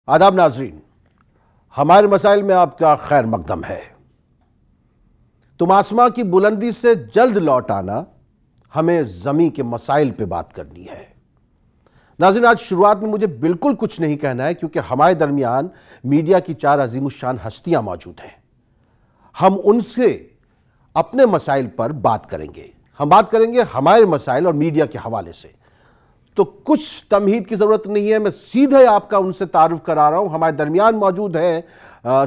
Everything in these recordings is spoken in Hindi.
आदाब नाजरीन, हमारे मसाइल में आपका खैर मकदम है। तुम आसमां की बुलंदी से जल्द लौट आना, हमें जमीन के मसाइल पे बात करनी है। नाज़रीन, आज शुरुआत में मुझे बिल्कुल कुछ नहीं कहना है क्योंकि हमारे दरमियान मीडिया की 4 अजीमुशान हस्तियां मौजूद हैं। हम उनसे अपने मसाइल पर बात करेंगे। हम बात करेंगे हमारे मसाइल और मीडिया के हवाले से। तो कुछ तमहीद की जरूरत नहीं है, मैं सीधे आपका उनसे तारुफ करा रहा हूं। हमारे दरमियान मौजूद है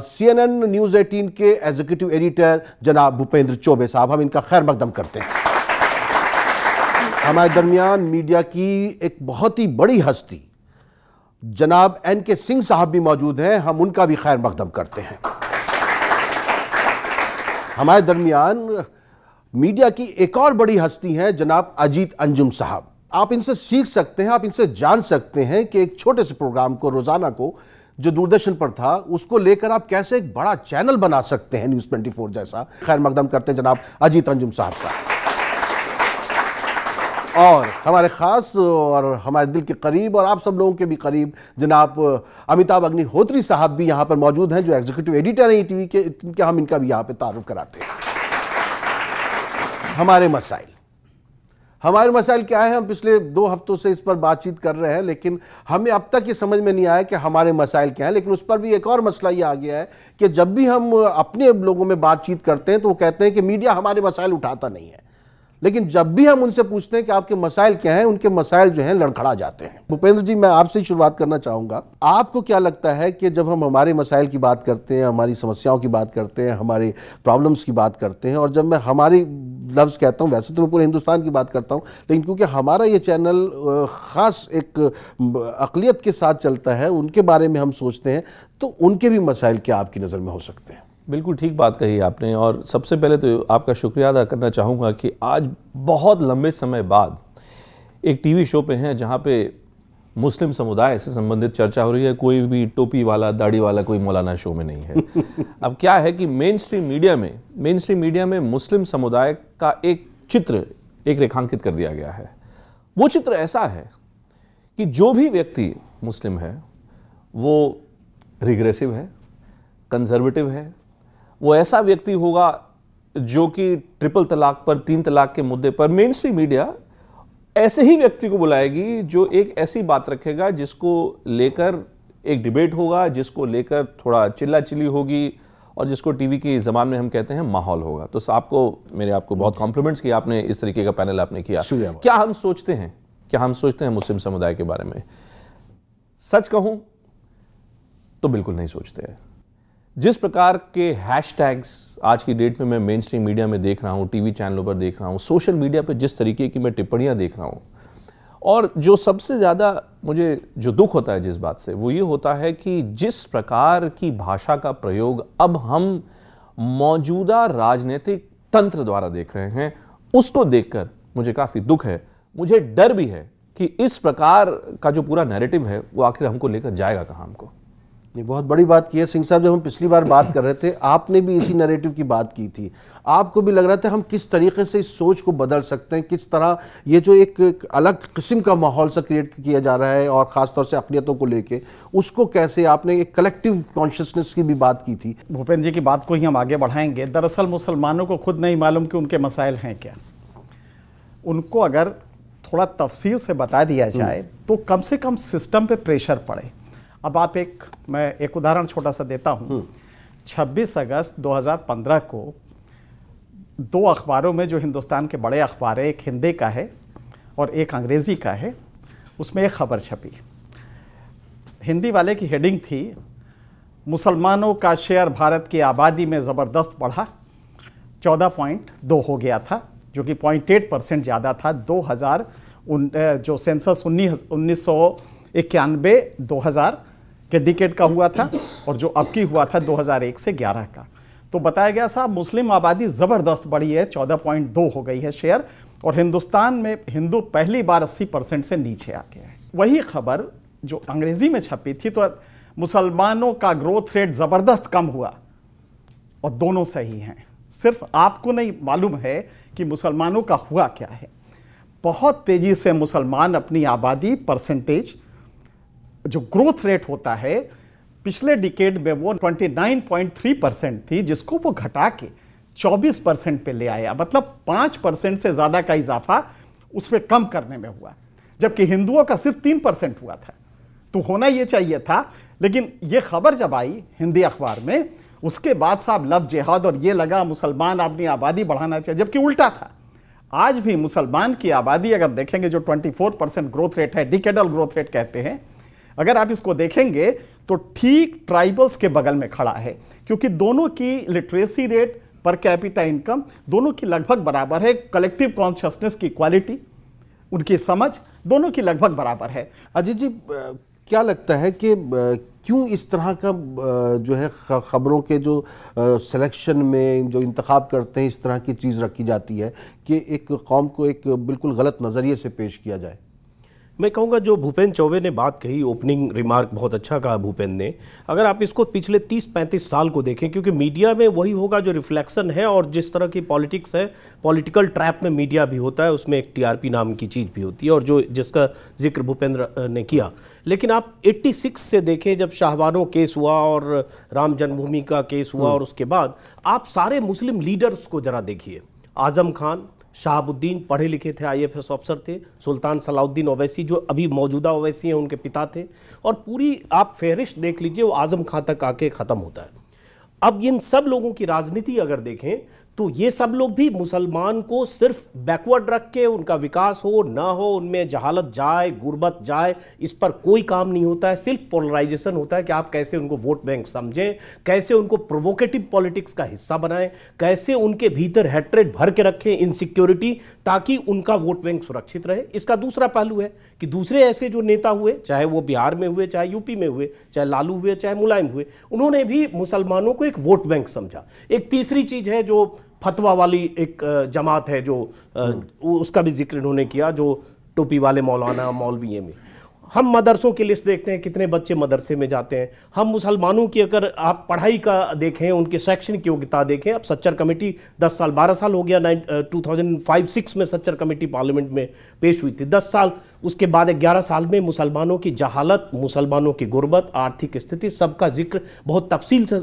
CNN न्यूज़ 18 के एग्जीक्यूटिव एडिटर जनाब भूपेंद्र चौबे साहब। हम इनका खैर मकदम करते हैं। हमारे दरमियान मीडिया की एक बहुत ही बड़ी हस्ती जनाब NK सिंह साहब भी मौजूद हैं। हम उनका भी खैर मकदम करते हैं। हमारे दरमियान मीडिया की एक और बड़ी हस्ती हैं जनाब अजीत अंजुम साहब। आप इनसे सीख सकते हैं, आप इनसे जान सकते हैं कि एक छोटे से प्रोग्राम को, रोजाना को, जो दूरदर्शन पर था, उसको लेकर आप कैसे एक बड़ा चैनल बना सकते हैं, न्यूज़ 24 जैसा। खैर मकदम करते हैं जनाब अजीत अंजुम साहब का। और हमारे ख़ास और हमारे दिल के करीब और आप सब लोगों के भी करीब जनाब अमिताभ अग्निहोत्री साहब भी यहाँ पर मौजूद हैं, जो एग्जीक्यूटिव एडिटर हैं टीवी के। हम इनका भी यहाँ पे तारुफ कराते हैं। हमारे मसाइल क्या है? हम पिछले 2 हफ्तों से इस पर बातचीत कर रहे हैं, लेकिन हमें अब तक ये समझ में नहीं आया कि हमारे मसाइल क्या हैं। लेकिन उस पर भी एक और मसला ये आ गया है कि जब भी हम अपने लोगों में बातचीत करते हैं तो वो कहते हैं कि मीडिया हमारे मसाइल उठाता नहीं है। लेकिन जब भी हम उनसे पूछते हैं कि आपके मसाइल क्या हैं, उनके मसाइल जो हैं लड़खड़ा जाते हैं। भूपेंद्र जी, मैं आपसे ही शुरुआत करना चाहूँगा। आपको क्या लगता है कि जब हम हमारे मसाइल की बात करते हैं, हमारी समस्याओं की बात करते हैं, हमारी प्रॉब्लम्स की बात करते हैं, और जब मैं हमारी लफ्ज़ कहता हूँ, वैसे तो मैं पूरे हिंदुस्तान की बात करता हूँ, लेकिन क्योंकि हमारा ये चैनल ख़ास एक अक़लियत के साथ चलता है, उनके बारे में हम सोचते हैं, तो उनके भी मसाइल क्या आपकी नज़र में हो सकते हैं? बिल्कुल ठीक बात कही आपने। और सबसे पहले तो आपका शुक्रिया अदा करना चाहूँगा कि आज बहुत लंबे समय बाद एक टीवी शो पे हैं जहाँ पे मुस्लिम समुदाय से संबंधित चर्चा हो रही है। कोई भी टोपी वाला, दाढ़ी वाला कोई मौलाना शो में नहीं है। अब क्या है कि मेन स्ट्रीम मीडिया में मुस्लिम समुदाय का एक चित्र रेखांकित कर दिया गया है। वो चित्र ऐसा है कि जो भी व्यक्ति मुस्लिम है वो रिग्रेसिव है, कंजर्वेटिव है, वो ऐसा व्यक्ति होगा जो कि ट्रिपल तलाक पर, 3 तलाक के मुद्दे पर मेन स्ट्रीम मीडिया ऐसे ही व्यक्ति को बुलाएगी जो एक ऐसी बात रखेगा जिसको लेकर एक डिबेट होगा, जिसको लेकर थोड़ा चिल्ला चिल्ली होगी, और जिसको टीवी की ज़बान में हम कहते हैं माहौल होगा। तो आपको बहुत कॉम्प्लीमेंट्स किया आपने, इस तरीके का पैनल आपने किया। क्या हम सोचते हैं मुस्लिम समुदाय के बारे में? सच कहूं तो बिल्कुल नहीं सोचते हैं। जिस प्रकार के हैशटैग्स आज की डेट में मैं मेन स्ट्रीम मीडिया में देख रहा हूँ, टीवी चैनलों पर देख रहा हूँ, सोशल मीडिया पर जिस तरीके की मैं टिप्पणियाँ देख रहा हूँ, और जो सबसे ज़्यादा मुझे जो दुख होता है जिस बात से, वो ये होता है कि जिस प्रकार की भाषा का प्रयोग अब हम मौजूदा राजनीतिक तंत्र द्वारा देख रहे हैं, उसको देखकर मुझे काफ़ी दुख है। मुझे डर भी है कि इस प्रकार का जो पूरा नैरेटिव है वो आखिर हमको लेकर जाएगा कहाँ हमको। ये बहुत बड़ी बात की है सिंह साहब। जब हम पिछली बार बात कर रहे थे, आपने भी इसी नैरेटिव की बात की थी। आपको भी लग रहा था हम किस तरीके से इस सोच को बदल सकते हैं, किस तरह ये जो एक अलग किस्म का माहौल सा क्रिएट किया जा रहा है, और ख़ासतौर से अक़लियतों को लेके, उसको कैसे आपने एक कलेक्टिव कॉन्शियसनेस की भी बात की थी। भूपेंद्र जी की बात को ही हम आगे बढ़ाएंगे। दरअसल मुसलमानों को खुद नहीं मालूम कि उनके मसाइल हैं क्या। उनको अगर थोड़ा तफसील से बता दिया जाए तो कम से कम सिस्टम पे प्रेशर पड़े। अब मैं एक उदाहरण छोटा सा देता हूँ। 26 अगस्त 2015 को 2 अखबारों में, जो हिंदुस्तान के बड़े अखबार है, एक हिंदी का है और एक अंग्रेज़ी का है, उसमें एक खबर छपी। हिंदी वाले की हेडिंग थी, मुसलमानों का शेयर भारत की आबादी में ज़बरदस्त बढ़ा, 14.2 हो गया था, जो कि 0.8% ज़्यादा था। जो सेंसस 1991-2000 के डिकेड का हुआ था, और जो अब की हुआ था 2001 से 11 का। तो बताया गया साहब मुस्लिम आबादी ज़बरदस्त बढ़ी है, 14.2 हो गई है शेयर, और हिंदुस्तान में हिंदू पहली बार 80% से नीचे आ गया है। वही खबर जो अंग्रेज़ी में छपी थी, तो मुसलमानों का ग्रोथ रेट ज़बरदस्त कम हुआ, और दोनों सही हैं। सिर्फ आपको नहीं मालूम है कि मुसलमानों का हुआ क्या है। बहुत तेज़ी से मुसलमान अपनी आबादी परसेंटेज जो ग्रोथ रेट होता है पिछले डिकेड में वो 29.3% थी, जिसको वो घटा के 24% पे ले आया। मतलब 5% से ज्यादा का इजाफा उसमें कम करने में हुआ, जबकि हिंदुओं का सिर्फ 3% हुआ था। तो होना ये चाहिए था, लेकिन ये खबर जब आई हिंदी अखबार में, उसके बाद साहब लव जिहाद और ये लगा मुसलमान अपनी आबादी बढ़ाना चाहिए, जबकि उल्टा था। आज भी मुसलमान की आबादी अगर देखेंगे, जो 24% ग्रोथ रेट है, डिकेडल ग्रोथ रेट कहते हैं, अगर आप इसको देखेंगे तो ठीक ट्राइबल्स के बगल में खड़ा है, क्योंकि दोनों की literacy rate, per capita income दोनों की लगभग बराबर है। कलेक्टिव कॉन्शियसनेस की क्वालिटी, उनकी समझ दोनों की लगभग बराबर है। अजीत जी, क्या लगता है कि क्यों इस तरह का जो है खबरों के जो सिलेक्शन में जो इंतखाब करते हैं, इस तरह की चीज़ रखी जाती है कि एक कौम को एक बिल्कुल गलत नज़रिए से पेश किया जाए? मैं कहूँगा जो भूपेंद्र चौबे ने बात कही, ओपनिंग रिमार्क बहुत अच्छा कहा भूपेंद्र ने। अगर आप इसको पिछले 30-35 साल को देखें, क्योंकि मीडिया में वही होगा जो रिफ्लेक्शन है, और जिस तरह की पॉलिटिक्स है, पॉलिटिकल ट्रैप में मीडिया भी होता है, उसमें एक टीआरपी नाम की चीज़ भी होती है, और जो जिसका जिक्र भूपेंद्र ने किया। लेकिन आप 86 से देखें, जब शाहबानो केस हुआ और राम जन्मभूमि का केस हुआ, और उसके बाद आप सारे मुस्लिम लीडर्स को जरा देखिए। आजम खान, शहाबुद्दीन पढ़े लिखे थे, आईएफएस अफसर थे, सुल्तान सलाउद्दीन ओवैसी जो अभी मौजूदा ओवैसी हैं उनके पिता थे, और पूरी आप फहरिस्त देख लीजिए, वो आजम खां तक आके ख़त्म होता है। अब इन सब लोगों की राजनीति अगर देखें तो ये सब लोग भी मुसलमान को सिर्फ बैकवर्ड रख के, उनका विकास हो ना हो, उनमें जहालत जाए, गुर्बत जाए, इस पर कोई काम नहीं होता है। सिर्फ पोलराइजेशन होता है कि आप कैसे उनको वोट बैंक समझें, कैसे उनको प्रोवोकेटिव पॉलिटिक्स का हिस्सा बनाएं, कैसे उनके भीतर हैट्रेड भर के रखें, इनसिक्योरिटी, ताकि उनका वोट बैंक सुरक्षित रहे। इसका दूसरा पहलू है कि दूसरे ऐसे जो नेता हुए, चाहे वो बिहार में हुए, चाहे यूपी में हुए, चाहे लालू हुए, चाहे मुलायम हुए, उन्होंने भी मुसलमानों को एक वोट बैंक समझा। एक तीसरी चीज है जो फतवा वाली एक जमात है, जो उसका भी जिक्र इन्होंने किया, जो टोपी वाले मौलाना मौलवी में। हम मदरसों की लिस्ट देखते हैं, कितने बच्चे मदरसे में जाते हैं। हम मुसलमानों की अगर आप पढ़ाई का देखें, उनके शैक्षणिक योग्यता देखें, अब सच्चर कमेटी 10 साल 12 साल हो गया, 2005-6 में सच्चर कमेटी पार्लियामेंट में पेश हुई थी, 10 साल। उसके बाद 11 साल में मुसलमानों की जहालत, मुसलमानों की गुर्बत, आर्थिक स्थिति, सबका जिक्र बहुत तफसील से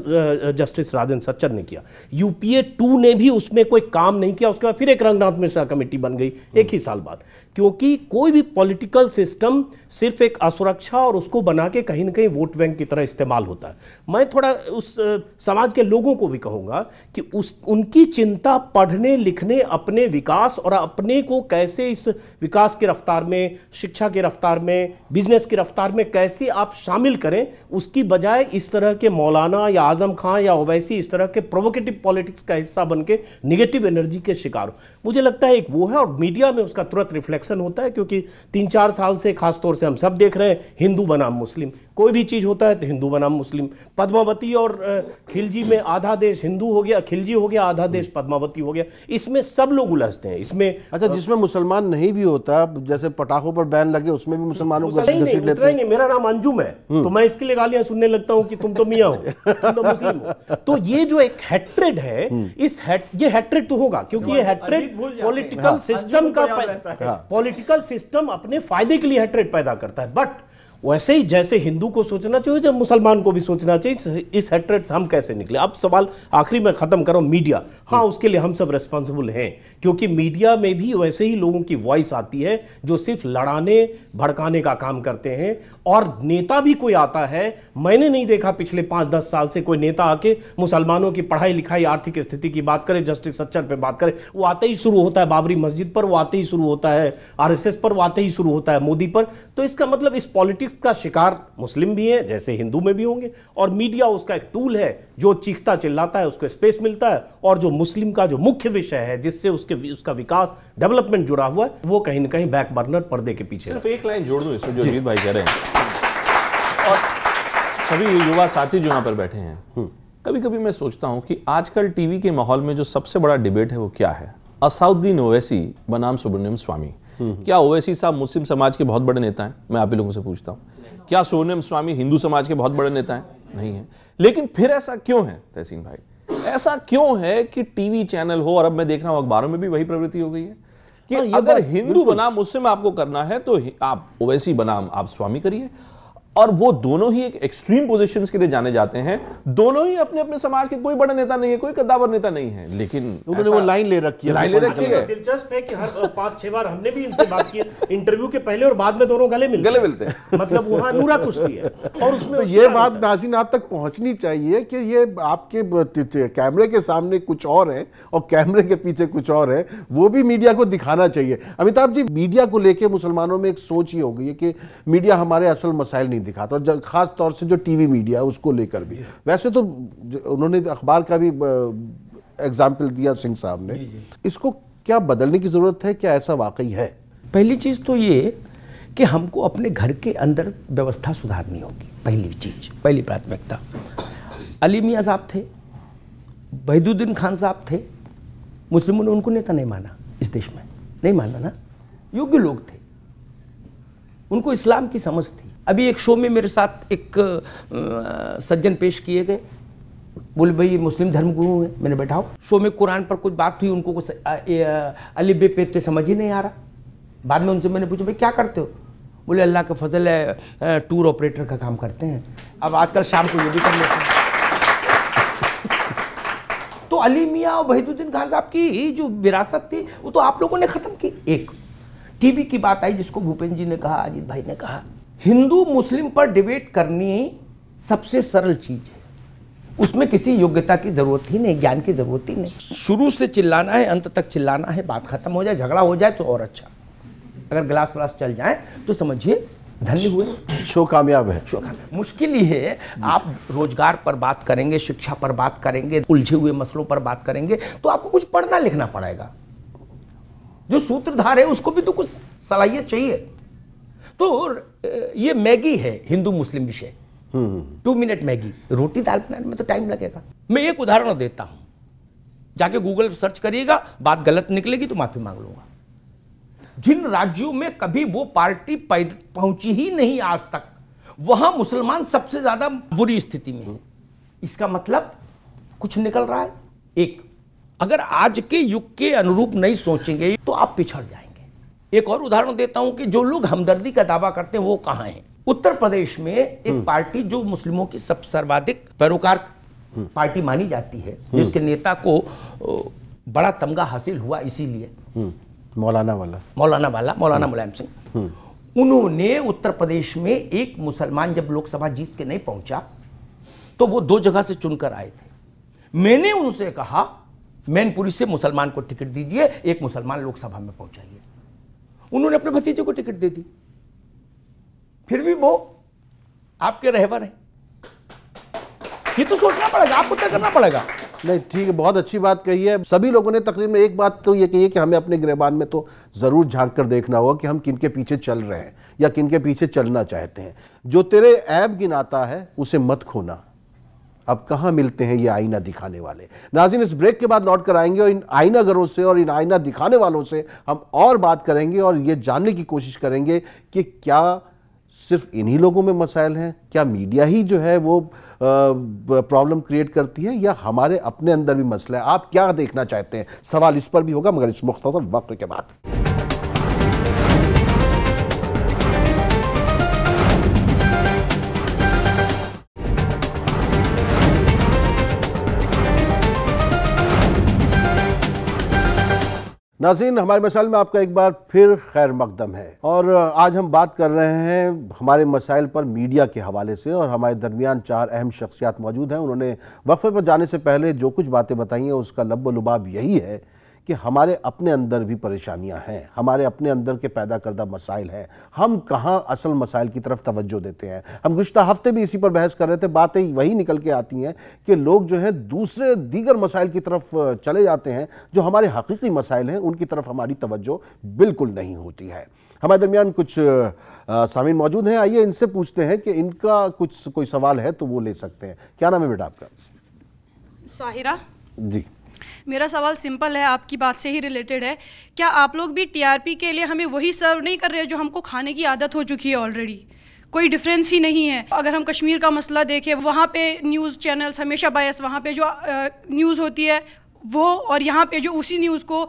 जस्टिस राजेंद्र सच्चर ने किया। यूपीए 2 ने भी उसमें कोई काम नहीं किया। उसके बाद फिर एक रंगनाथ मिश्रा कमेटी बन गई एक ही साल बाद, क्योंकि कोई भी पॉलिटिकल सिस्टम सिर्फ एक असुरक्षा और उसको बना के कहीं ना कहीं वोट बैंक की तरह इस्तेमाल होता है। मैं थोड़ा उस समाज के लोगों को भी कहूँगा कि उनकी चिंता पढ़ने लिखने, अपने विकास और अपने को कैसे इस विकास की रफ्तार में, शिक्षा की रफ्तार में, बिजनेस की रफ्तार में कैसे आप शामिल करें, उसकी बजाय इस तरह के मौलाना या आजम खां या ओवैसी इस तरह के प्रोवोकेटिव पॉलिटिक्स का हिस्सा बन के निगेटिव एनर्जी के शिकार हो। मुझे लगता है एक वो है, और मीडिया में उसका तुरंत रिफ्लेक्शन होता है, क्योंकि 3-4 साल से खासतौर से हम सब देख रहे हैं, हिंदू बनाम मुस्लिम, कोई भी चीज होता है तो हिंदू बनाम मुस्लिम। पद्मावती और खिलजी में आधा देश हिंदू हो गया, खिलजी हो गया, आधा देश पद्मावती हो गया, इसमें सब लोग उलझते हैं। इसमें अच्छा, जिसमें मुसलमान नहीं भी होता, जैसे पटाखों पर बैन लगे, उसमें भी मुसलमानों को घसीट लेते हैं। नहीं, मेरा नाम अंजुम है तो मैं इसके लिए गालियां सुनने लगता हूं कि तुम तो मियां हो, तुम तो मुस्लिम हो। तो ये जो एक हैट्रेड है, ये हैट्रेड तो होगा, क्योंकि ये हैट्रेड पॉलिटिकल सिस्टम का, पॉलिटिकल सिस्टम अपने फायदे के लिए हैट्रेड पैदा करता है। बट वैसे ही जैसे हिंदू को सोचना चाहिए, जब मुसलमान को भी सोचना चाहिए, इस हैट्रेड से हम कैसे निकले। अब सवाल आखिरी में खत्म करो, मीडिया, हाँ उसके लिए हम सब रेस्पॉन्सिबल हैं, क्योंकि मीडिया में भी वैसे ही लोगों की वॉइस आती है जो सिर्फ लड़ाने भड़काने का काम करते हैं। और नेता भी कोई आता है, मैंने नहीं देखा पिछले 5-10 साल से कोई नेता आके मुसलमानों की पढ़ाई लिखाई, आर्थिक स्थिति की बात करे, जस्टिस सच्चर पे बात करे। वो आते ही शुरू होता है बाबरी मस्जिद पर, वो आते ही शुरू होता है RSS पर, वो आते ही शुरू होता है मोदी पर। तो इसका मतलब इस पॉलिटिक्स का शिकार मुस्लिम भी है, जैसे हिंदू में भी होंगे, और मीडिया उसका एक टूल है, जो चीखता चिल्लाता है उसको स्पेस मिलता है, और जो मुस्लिम का जो मुख्य विषय है, जिससे उसका विकास, डेवलपमेंट जुड़ा हुआ है, वो कहीं ना कहीं बैक बर्नर, पर्दे के पीछे। सिर्फ एक लाइन जोड़ दूं इसमें जो अजीत भाई कह रहे हैं, और सभी युवा साथी जो यहाँ पर बैठे हैं, कभी कभी मैं सोचता हूँ कि आजकल टीवी के माहौल में जो सबसे बड़ा डिबेट है वो क्या है। असाउद्दीन ओवैसी बनाम सुब्रमण्यम स्वामी, क्या ओवैसी साहब मुस्लिम समाज के बहुत बड़े नेता हैं? मैं आप ही लोगों से पूछता हूँ, क्या सुब्रमण्यम स्वामी हिंदू समाज के बहुत बड़े नेता हैं? नहीं है। लेकिन फिर ऐसा क्यों है तहसीन भाई, ऐसा क्यों है कि टीवी चैनल हो, और अब मैं देख रहा हूं अखबारों में भी वही प्रवृत्ति हो गई है कि अगर हिंदू बनाम मुस्लिम आपको करना है तो आप ओवैसी बनाम आप स्वामी करिए। और वो दोनों ही एक एक्सट्रीम पोजीशंस के लिए जाने जाते हैं। दोनों ही अपने अपने समाज के कोई बड़ा नेता नहीं है, कोई कद्दावर नेता नहीं है, लेकिन उन्होंने वो लाइन ले रखी है, लाइन ले रखी है। दिलचस्प है कि हर 5-6 बार हमने भी इनसे बात की, इंटरव्यू के पहले और बाद में दोनों गले मिलते हैं। मतलब वहां नूरा कुश्ती है और उसमें तो ये बात नाज़रीन आप तक पहुंचनी चाहिए कि ये आपके कैमरे के सामने कुछ और है और कैमरे के पीछे कुछ और है, वो भी मीडिया को दिखाना चाहिए। अमिताभ जी, मीडिया को लेके मुसलमानों में एक सोच ही हो गई है कि मीडिया हमारे असल मसाइल नहीं दिखाता, और खास तौर से जो टीवी मीडिया है उसको लेकर भी। वैसे तो उन्होंने अखबार का भी एग्जाम्पल दिया सिंह साहब ने, इसको क्या बदलने की जरूरत है, क्या ऐसा वाकई है? पहली चीज़ तो ये कि हमको अपने घर के अंदर व्यवस्था सुधारनी होगी। पहली चीज़, पहली प्राथमिकता। अली मियाँ साहब थे, वहीदुद्दीन खान साहब थे, मुस्लिमों ने उनको नेता नहीं माना, इस देश में नहीं माना ना, योग्य लोग थे, उनको इस्लाम की समझ थी। अभी एक शो में मेरे साथ एक सज्जन पेश किए गए, बोले भाई मुस्लिम धर्मगुरु है, मैंने बैठाओ, शो में कुरान पर कुछ बात हुई, उनको कुछ अलिफ बे पे समझ ही नहीं आ रहा। बाद में उनसे मैंने पूछा भाई क्या करते हो, बोले अल्लाह का फजल है, टूर ऑपरेटर का काम करते हैं, अब आजकल शाम को ये भी कर लेते हैं। तो अली मियाँ और वहीदुद्दीन खान साहब की जो विरासत थी वो तो आप लोगों ने खत्म की। एक टीवी की बात आई जिसको भूपेंद्र जी ने कहा, अजीत भाई ने कहा, हिंदू मुस्लिम पर डिबेट करनी सबसे सरल चीज है, उसमें किसी योग्यता की जरूरत ही नहीं, ज्ञान की जरूरत ही नहीं। शुरू से चिल्लाना है, अंत तक चिल्लाना है, बात खत्म हो जाए, झगड़ा हो जाए तो और अच्छा, अगर गिलास व्लास चल जाए तो समझिए धन्य हुए, शो कामयाब है। शो कामयाब। मुश्किल ही है, आप रोजगार पर बात करेंगे, शिक्षा पर बात करेंगे, उलझे हुए मसलों पर बात करेंगे तो आपको कुछ पढ़ना लिखना पड़ेगा। जो सूत्रधार है उसको भी तो कुछ सलाहियत चाहिए। तो ये मैगी है हिंदू मुस्लिम विषय, 2 मिनट मैगी, रोटी दाल बनाने में तो टाइम लगेगा। मैं एक उदाहरण देता हूं, जाके गूगल सर्च करिएगा, बात गलत निकलेगी तो माफी मांग लूंगा। जिन राज्यों में कभी वो पार्टी पहुंची ही नहीं आज तक, वहां मुसलमान सबसे ज्यादा बुरी स्थिति में है। इसका मतलब कुछ निकल रहा है। एक, अगर आज के युग के अनुरूप नहीं सोचेंगे तो आप पिछड़ जाएंगे। एक और उदाहरण देता हूं कि जो लोग हमदर्दी का दावा करते हैं वो कहां हैं। उत्तर प्रदेश में एक पार्टी जो मुस्लिमों की सब सर्वाधिक पैरोकार पार्टी मानी जाती है, जिसके नेता को बड़ा तमगा हासिल हुआ इसीलिए, मौलाना मुलायम सिंह, उन्होंने उत्तर प्रदेश में एक मुसलमान जब लोकसभा जीत के नहीं पहुंचा तो वो 2 जगह से चुनकर आए थे। मैंने उनसे कहा मैनपुरी से मुसलमान को टिकट दीजिए, एक मुसलमान लोकसभा में पहुंचाइए। उन्होंने अपने भतीजे को टिकट दे दी, फिर भी वो आपके रहबर हैं। ये तो सोचना पड़ेगा, आपको तय करना पड़ेगा। नहीं, ठीक है, बहुत अच्छी बात कही है। सभी लोगों ने तकरीबन एक बात तो ये कही है कि हमें अपने गिरबान में तो जरूर झांक कर देखना होगा कि हम किनके पीछे चल रहे हैं या किनके पीछे चलना चाहते हैं। जो तेरे ऐब गिनाता है उसे मत खोना, अब कहां मिलते हैं ये आईना दिखाने वाले। नाज़रीन, इस ब्रेक के बाद लौट कर आएंगे और इन आईनागरों से और इन आईना दिखाने वालों से हम और बात करेंगे और ये जानने की कोशिश करेंगे कि क्या सिर्फ इन्हीं लोगों में मसाइल हैं, क्या मीडिया ही जो है वो प्रॉब्लम क्रिएट करती है, या हमारे अपने अंदर भी मसला है। आप क्या देखना चाहते हैं, सवाल इस पर भी होगा, मगर इस मुख्तसर वक्त के बाद। नाज़रीन, हमारे मसाइल में आपका एक बार फिर खैर मकदम है और आज हम बात कर रहे हैं हमारे मसाइल पर मीडिया के हवाले से, और हमारे दरमियान 4 अहम शख्सियात मौजूद हैं। उन्होंने वक्फे पर जाने से पहले जो कुछ बातें बताई हैं उसका लब्बो लुबाब यही है कि हमारे अपने अंदर भी परेशानियां हैं, हमारे अपने अंदर के पैदा करदा मसाइल हैं, हम कहाँ असल मसाइल की तरफ तवज्जो देते हैं। हम गुज़श्ता हफ्ते भी इसी पर बहस कर रहे थे, बातें वही निकल के आती हैं कि लोग जो है दूसरे दीगर मसाइल की तरफ चले जाते हैं, जो हमारे हकीकी मसाइल हैं उनकी तरफ हमारी तवज्जो बिल्कुल नहीं होती है। हमारे दरमियान कुछ सामीन मौजूद हैं, आइए इनसे पूछते हैं कि इनका कुछ कोई सवाल है तो वो ले सकते हैं। क्या नाम है बेटा आपका? साहिरा जी। मेरा सवाल सिंपल है, आपकी बात से ही रिलेटेड है। क्या आप लोग भी टीआरपी के लिए हमें वही सर्व नहीं कर रहे जो हमको खाने की आदत हो चुकी है ऑलरेडी? कोई डिफरेंस ही नहीं है। अगर हम कश्मीर का मसला देखें, वहाँ पे न्यूज़ चैनल्स हमेशा बायस, वहाँ पे जो न्यूज़ होती है वो, और यहाँ पे जो उसी न्यूज़ को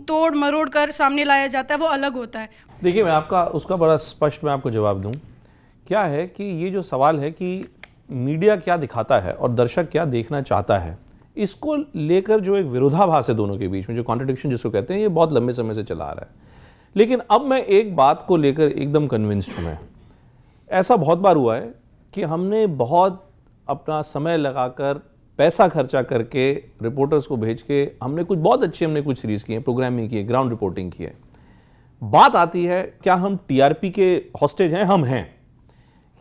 तोड़ मरोड़ कर सामने लाया जाता है वो अलग होता है। देखिए, मैं आपका उसका बड़ा स्पष्ट मैं आपको जवाब दूं क्या है कि ये जो सवाल है कि मीडिया क्या दिखाता है और दर्शक क्या देखना चाहता है, इसको लेकर जो एक विरोधाभास है दोनों के बीच में, जो कॉन्ट्रडिक्शन जिसको कहते हैं, ये बहुत लंबे समय से चला आ रहा है। लेकिन अब मैं एक बात को लेकर एकदम कन्विंस्ड हूँ। मैं, ऐसा बहुत बार हुआ है कि हमने बहुत अपना समय लगाकर, पैसा खर्चा करके, रिपोर्टर्स को भेज के हमने कुछ बहुत अच्छी कुछ सीरीज़ की है, प्रोग्रामिंग की है, ग्राउंड रिपोर्टिंग की है। बात आती है क्या हम टीआरपी के हॉस्टेज हैं? हम हैं।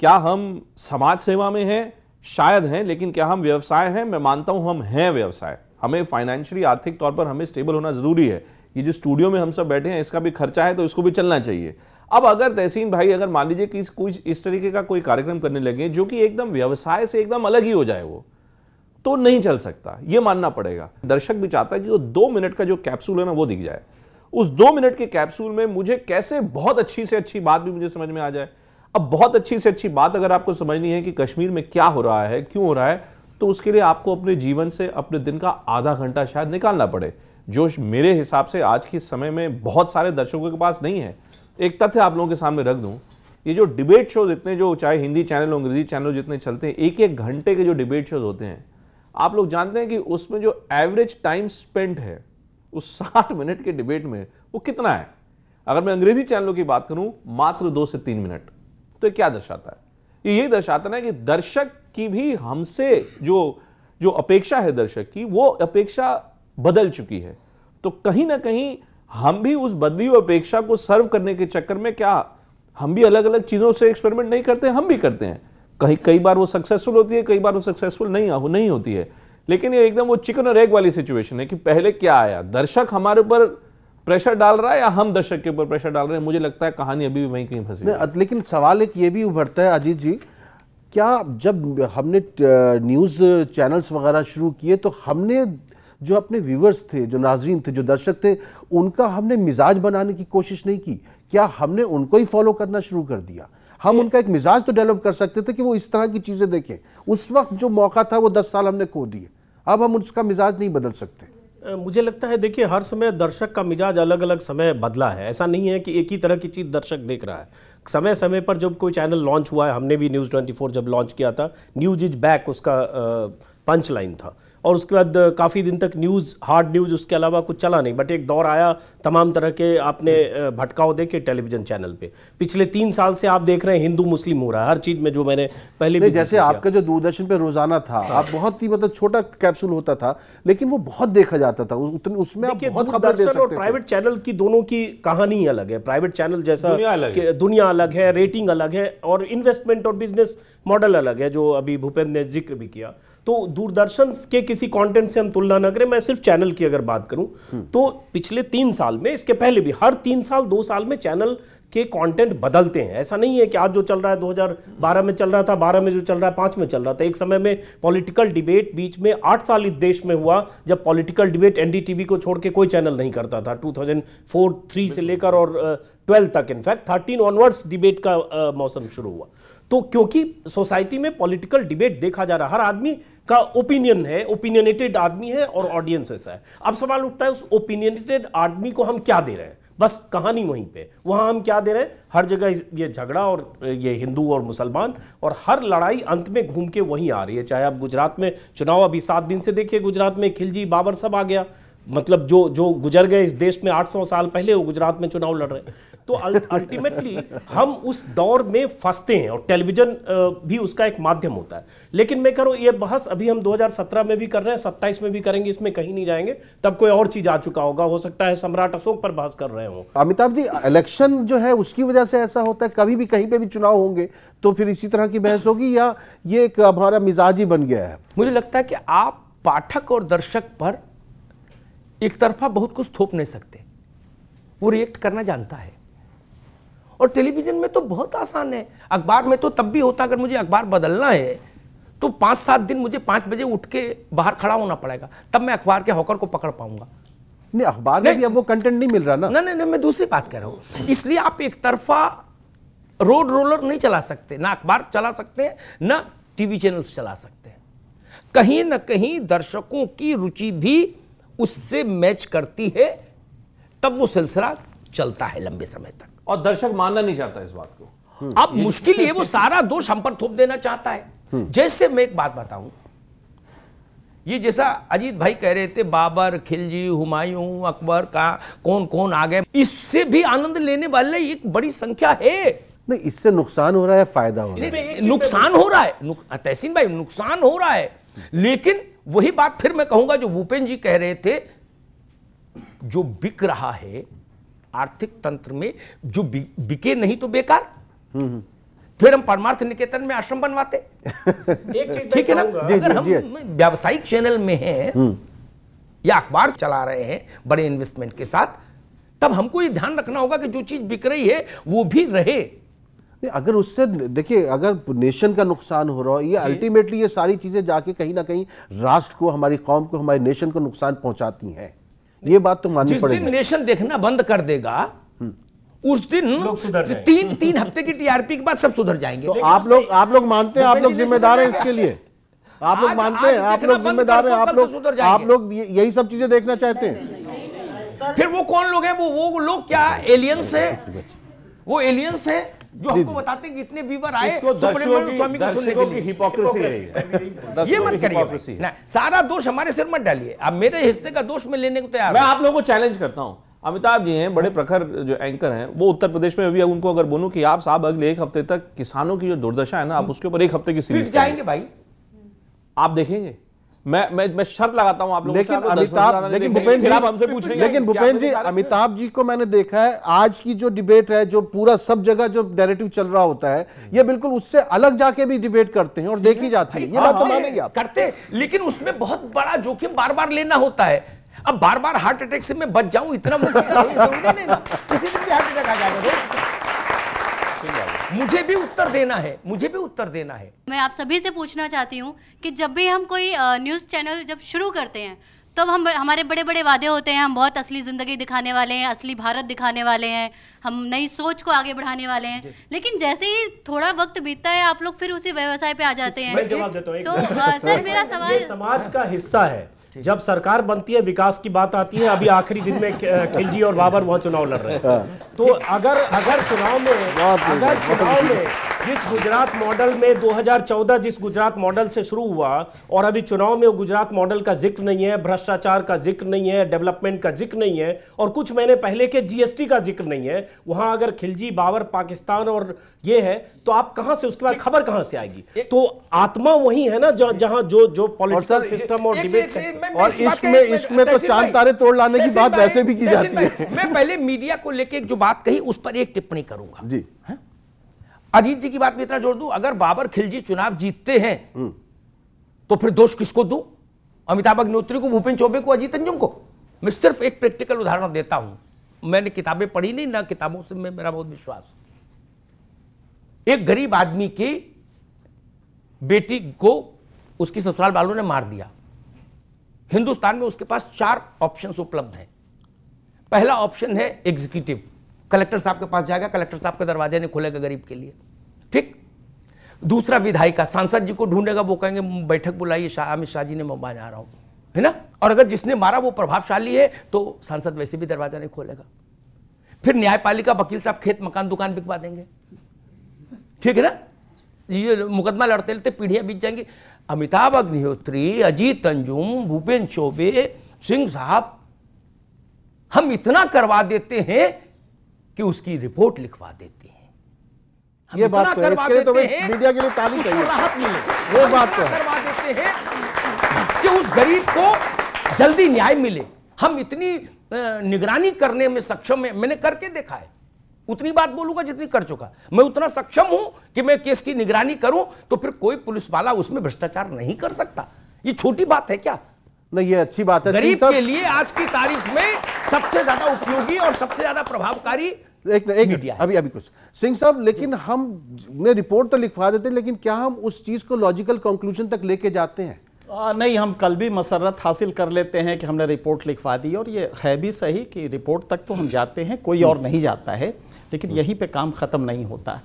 क्या हम समाज सेवा में हैं? शायद हैं। लेकिन क्या हम व्यवसाय हैं? मैं मानता हूं हम हैं व्यवसाय। हमें फाइनेंशियली, आर्थिक तौर पर हमें स्टेबल होना जरूरी है। ये जो स्टूडियो में हम सब बैठे हैं, इसका भी खर्चा है, तो इसको भी चलना चाहिए। अब अगर तहसीन भाई, अगर मान लीजिए कि कुछ इस तरीके का कोई कार्यक्रम करने लगे जो कि एकदम व्यवसाय से एकदम अलग ही हो जाए, वो तो नहीं चल सकता, ये मानना पड़ेगा। दर्शक भी चाहता है कि वो 2 मिनट का जो कैप्सूल है ना, वो दिख जाए। उस 2 मिनट के कैप्सूल में मुझे कैसे बहुत अच्छी से अच्छी बात भी मुझे समझ में आ जाए। अब बहुत अच्छी से अच्छी बात अगर आपको समझनी है कि कश्मीर में क्या हो रहा है, क्यों हो रहा है, तो उसके लिए आपको अपने जीवन से, अपने दिन का आधा घंटा शायद निकालना पड़े, जो मेरे हिसाब से आज के समय में बहुत सारे दर्शकों के पास नहीं है। एक तथ्य आप लोगों के सामने रख दूं, ये जो डिबेट शोज इतने, जो चाहे हिंदी चैनल हो, अंग्रेजी चैनल जितने चलते हैं, 1-1 घंटे के जो डिबेट शोज होते हैं, आप लोग जानते हैं कि उसमें जो एवरेज टाइम स्पेंट है उस 60 मिनट के डिबेट में, वो कितना है? अगर मैं अंग्रेजी चैनलों की बात करूं, मात्र 2 से 3 मिनट। तो ये क्या दर्शाता है? ये यही दर्शाता है कि दर्शक की भी हमसे जो अपेक्षा है दर्शक की, वो अपेक्षा बदल चुकी है। तो कहीं ना कहीं हम भी उस बदली हुई अपेक्षा को सर्व करने के चक्कर में, क्या हम भी अलग अलग चीजों से एक्सपेरिमेंट नहीं करते? हम भी करते हैं। कई बार वो सक्सेसफुल होती है, कई बार वो सक्सेसफुल नहीं होती है। लेकिन ये एकदम वो चिकन और एग वाली सिचुएशन है कि पहले क्या आया, दर्शक हमारे ऊपर प्रेशर डाल रहा है या हम दर्शक के ऊपर प्रेशर डाल रहे हैं? मुझे लगता है कहानी अभी भी वहीं कहीं फंसी है। लेकिन सवाल एक ये भी उभरता है अजीत जी, क्या जब हमने न्यूज़ चैनल्स वगैरह शुरू किए तो हमने जो अपने व्यूवर्स थे, जो नाजरीन थे, जो दर्शक थे, उनका हमने मिजाज बनाने की कोशिश नहीं की? क्या हमने उनको ही फॉलो करना शुरू कर दिया? हम उनका एक मिजाज तो डेवलप कर सकते थे कि वो इस तरह की चीज़ें देखें। उस वक्त जो मौका था वो 10 साल हमने खो दिए। अब हम उसका मिजाज नहीं बदल सकते। मुझे लगता है, देखिए, हर समय दर्शक का मिजाज अलग अलग समय बदला है। ऐसा नहीं है कि एक ही तरह की चीज़ दर्शक देख रहा है। समय समय पर जब कोई चैनल लॉन्च हुआ है, हमने भी न्यूज़ 24 जब लॉन्च किया था, न्यूज़ इज बैक उसका पंच लाइन था, और उसके बाद काफ़ी दिन तक न्यूज़, हार्ड न्यूज़, उसके अलावा कुछ चला नहीं। बट एक दौर आया, तमाम तरह के आपने भटकाव देखे टेलीविज़न चैनल पे। पिछले 3 साल से आप देख रहे हैं हिंदू मुस्लिम हो रहा है हर चीज़ में, जो मैंने पहले भी जैसे आपका जो दूरदर्शन पे रोजाना था, आप बहुत ही मतलब छोटा कैप्सूल होता था, लेकिन वो बहुत देखा जाता था, उसमें आप बहुत खबर दे सकते थे। और प्राइवेट चैनल की दोनों की कहानी अलग है। प्राइवेट चैनल जैसा दुनिया अलग है, रेटिंग अलग है, और इन्वेस्टमेंट और बिजनेस मॉडल अलग है, जो अभी भूपेंद्र ने जिक्र भी किया। तो दूरदर्शन के किसी कंटेंट से हम तुलना न करें। मैं सिर्फ चैनल की अगर बात करूं तो पिछले 3 साल में, इसके पहले भी हर 3 साल 2 साल में चैनल के कंटेंट बदलते हैं। ऐसा नहीं है कि आज जो चल रहा है 2012 में चल रहा था, 12 में जो चल रहा है 5 में चल रहा था। एक समय में पॉलिटिकल डिबेट बीच में 8 साल इस देश में हुआ, जब पॉलिटिकल डिबेट एनडीटीवी को छोड़ के कोई चैनल नहीं करता था। 2004-3 से लेकर और 12 तक, इनफैक्ट 13 ऑनवर्ड्स डिबेट का मौसम शुरू हुआ। तो क्योंकि सोसाइटी में पॉलिटिकल डिबेट देखा जा रहा, हर आदमी का ओपिनियन है, ओपिनियनेटेड आदमी है और ऑडियंस ऐसा है। अब सवाल उठता है, उस ओपिनियनेटेड आदमी को हम क्या दे रहे हैं? बस कहानी वहीं पे, वहां हम क्या दे रहे हैं? हर जगह ये झगड़ा और ये हिंदू और मुसलमान, और हर लड़ाई अंत में घूम के वहीं आ रही है। चाहे आप गुजरात में चुनाव अभी 7 दिन से देखिए, गुजरात में खिलजी बाबर सब आ गया, मतलब जो गुजर गए इस देश में 800 साल पहले, वो गुजरात में चुनाव लड़ रहे हैं। तो अल्टीमेटली हम उस दौर में फंसते हैं, और टेलीविजन भी उसका एक माध्यम होता है। लेकिन मैं कह रहा हूं, ये बहस अभी हम 2017 में भी कर रहे हैं, 27 में भी करेंगे, इसमें कहीं नहीं जाएंगे। तब कोई और चीज आ चुका होगा, हो सकता है सम्राट अशोक पर बहस कर रहे हो। अमिताभ जी, इलेक्शन जो है उसकी वजह से ऐसा होता है, कभी भी कहीं पे भी चुनाव होंगे तो फिर इसी तरह की बहस होगी, या ये एक हमारा मिजाज ही बन गया है? मुझे लगता है कि आप पाठक और दर्शक पर एक तरफा बहुत कुछ थोप नहीं सकते। वो रिएक्ट करना जानता है। और टेलीविजन में तो बहुत आसान है। अखबार में तो तब भी होता, अगर मुझे अखबार बदलना है तो 5-7 दिन मुझे 5 बजे उठ के बाहर खड़ा होना पड़ेगा, तब मैं अखबार के हॉकर को पकड़ पाऊंगा। नहीं, अखबार में भी अब वो कंटेंट नहीं मिल रहा ना। नहीं, मैं दूसरी बात कर रहा हूं। इसलिए आप एक तरफा रोड रोलर नहीं चला सकते, ना अखबार चला सकते हैं, ना टीवी चैनल्स चला सकते हैं। कहीं ना कहीं दर्शकों की रुचि भी उससे मैच करती है, तब वो सिलसिला चलता है लंबे समय तक। और दर्शक मानना नहीं चाहता इस बात को। अब मुश्किल ये वो सारा दोष हम पर थोप देना चाहता है। जैसे मैं एक बात बताऊं, ये जैसा अजीत भाई कह रहे थे बाबर, खिलजी, हुमायूं, अकबर का कौन कौन आ गए, इससे भी आनंद लेने वाले एक बड़ी संख्या है। नहीं, इससे नुकसान हो रहा है, फायदा हो रहा है? नुकसान हो रहा है तहसीन भाई, नुकसान हो रहा है, लेकिन वही बात फिर मैं कहूंगा जो भूपेन जी कह रहे थे, जो बिक रहा है आर्थिक तंत्र में, जो बिके नहीं तो बेकार। फिर हम परमार्थ निकेतन में आश्रम बनवाते। एक चीज ठीक है ना, जी, अगर जी, हम व्यावसायिक चैनल में हैं या अखबार चला रहे हैं बड़े इन्वेस्टमेंट के साथ, तब हमको ये ध्यान रखना होगा कि जो चीज बिक रही है वो भी रहे। अगर उससे देखिए, अगर नेशन का नुकसान हो रहा हो, ये अल्टीमेटली ये सारी चीजें जाके कहीं ना कहीं राष्ट्र को, हमारी कौम को, हमारे नेशन को नुकसान पहुंचाती हैं। ये बात तो माननी पड़ेगी। जिस दिन नेशन देखना बंद कर देगा उस दिन लोग सुधर जाएंगे। तीन हफ्ते की टीआरपी के बाद सब सुधर जाएंगे। तो आप लोग मानते हैं, आप लोग जिम्मेदार हैं इसके लिए? आप लोग मानते हैं, आप लोग जिम्मेदार हैं? आप लोग यही सब चीजें देखना चाहते हैं? फिर वो कौन लोग हैं? वो लोग क्या एलियंस है? वो एलियंस है जो हमको बताते हैं कि इतने व्यूवर आए सुब्रमण्यम स्वामी को सुनने के लिए। हिपोक्रेसी है ये। ये मत करिए ना, सारा दोष हमारे सिर मत डालिए। अब मेरे हिस्से का दोष मैं लेने को तैयार मैं आप लोगों को चैलेंज करता हूं। अमिताभ जी हैं, बड़े प्रखर जो एंकर हैं, वो उत्तर प्रदेश में अभी उनको अगर बोलूं कि आप साहब अगले एक हफ्ते तक किसानों की जो दुर्दशा है ना, आप उसके ऊपर एक हफ्ते की सीरीज जाएंगे भाई, आप देखेंगे। मैं शर्त लगाता हूं आप लोगों लेकिन अमिताभ, लेकिन भूपेन जी, आप हमसे पूछेंगे, लेकिन भूपेन जी, अमिताभ जी को मैंने देखा है, आज की जो डिबेट है, जो पूरा सब जगह जो नैरेटिव चल रहा होता है, ये बिल्कुल उससे अलग जाके भी डिबेट करते हैं और देखी जाती है। ये बात तो मानेंगे आप? करते, लेकिन उसमें बहुत बड़ा जोखिम बार बार लेना होता है। अब बार बार हार्ट अटैक से मैं बच जाऊं इतना नहीं ना, किसी दिन भी हार्ट अटैक आ जाएगा। मुझे भी उत्तर देना है, मुझे भी उत्तर देना है। मैं आप सभी से पूछना चाहती हूँ कि जब भी हम कोई न्यूज़ चैनल जब शुरू करते हैं, तब हम हमारे बड़े बड़े वादे होते हैं, हम बहुत असली ज़िंदगी दिखाने वाले हैं, असली भारत दिखाने वाले हैं, हम नई सोच को आगे बढ़ाने वाले हैं, लेकिन जैसे ही थोड़ा वक्त बीतता है आप लोग फिर उसी व्यवसाय पे आ जाते हैं। मैं जवाब देता हूं। तो सर मेरा सवाल, ये समाज का हिस्सा है। जब सरकार बनती है, विकास की बात आती है, अभी आखिरी दिन में खिलजी और बाबर वहां चुनाव लड़ रहे हैं। तो अगर चुनाव में जिस गुजरात मॉडल में 2014 जिस गुजरात मॉडल से शुरू हुआ और अभी चुनाव में वो गुजरात मॉडल का जिक्र नहीं है, भ्रष्टाचार का जिक्र नहीं है, डेवलपमेंट का जिक्र नहीं है और कुछ महीने पहले के जीएसटी का जिक्र नहीं है, वहां अगर खिलजी, बाबर, पाकिस्तान और ये है, तो आप कहां से, उसके बाद खबर कहां से आएगी? तो आत्मा वही है ना जहां जो पॉलिटिकल सिस्टम और डिबेट, और इश्क में तो चांद तारे तोड़ लाने की बात वैसे भी की जाती है। मैं पहले मीडिया को लेके जो बात कही उस पर एक टिप्पणी करूंगा जी। अजीत जी की बात में इतना जोड़ दूं, अगर बाबर, खिलजी चुनाव जीतते हैं तो फिर दोष किसको दूं? अमिताभ अग्निहोत्री को, भूपेन चौबे को, अजीत अंजुम को? मैं सिर्फ एक प्रैक्टिकल उदाहरण देता हूं। मैंने किताबें पढ़ी नहीं, ना किताबों से मेरा बहुत विश्वास। एक गरीब आदमी की बेटी को उसकी ससुराल वालों ने मार दिया। हिंदुस्तान में उसके पास 4 ऑप्शंस उपलब्ध हैं। पहला ऑप्शन है एग्जीक्यूटिव, कलेक्टर साहब के पास जाएगा, कलेक्टर साहब का दरवाजा नहीं खोलेगा गरीब के लिए, ठीक। दूसरा विधायिका, सांसद जी को ढूंढेगा, वो कहेंगे बैठक बुलाइए, अमित शाह जी ने, मैं जा रहा हूं, है ना। और अगर जिसने मारा वो प्रभावशाली है तो सांसद वैसे भी दरवाजा नहीं खोलेगा। फिर न्यायपालिका, वकील साहब खेत मकान दुकान बिकवा देंगे, ठीक है ना। ये मुकदमा लड़ते लड़ते पीढ़ियां बीत जाएंगी। अमिताभ अग्निहोत्री, अजीत अंजुम, भूपेन चौबे, सिंह साहब, हम इतना करवा देते हैं कि उसकी रिपोर्ट लिखवा देते हैं। ये बात तो है, इसके लिए तो मीडिया के लिए ताली चाहिए, राहत मिले। ये बात तो है। करवा देते हैं कि उस गरीब को जल्दी न्याय मिले। हम इतनी निगरानी करने में सक्षम है, मैंने करके देखा है। उतनी बात बोलूंगा जितनी कर चुका। मैं उतना सक्षम हूं कि मैं केस की निगरानी करूं तो फिर कोई पुलिस वाला उसमें भ्रष्टाचार नहीं कर सकता। ये छोटी बात है क्या? नहीं, ये अच्छी बात है। गरीब के लिए आज की तारीख में सबसे ज्यादा उपयोगी और सबसे ज्यादा प्रभावकारी एक मीडिया है। अभी कुछ सिंह साहब, लेकिन हम ने रिपोर्ट तो लिखवा देते हैं, लेकिन क्या हम उस चीज को लॉजिकल कंक्लूजन तक लेके जाते हैं? नहीं, हम कल भी मसरत हासिल कर लेते हैं कि हमने रिपोर्ट लिखवा दी, और ये है भी सही कि रिपोर्ट तक तो हम जाते हैं, कोई और नहीं जाता है, लेकिन यहीं पे काम ख़त्म नहीं होता।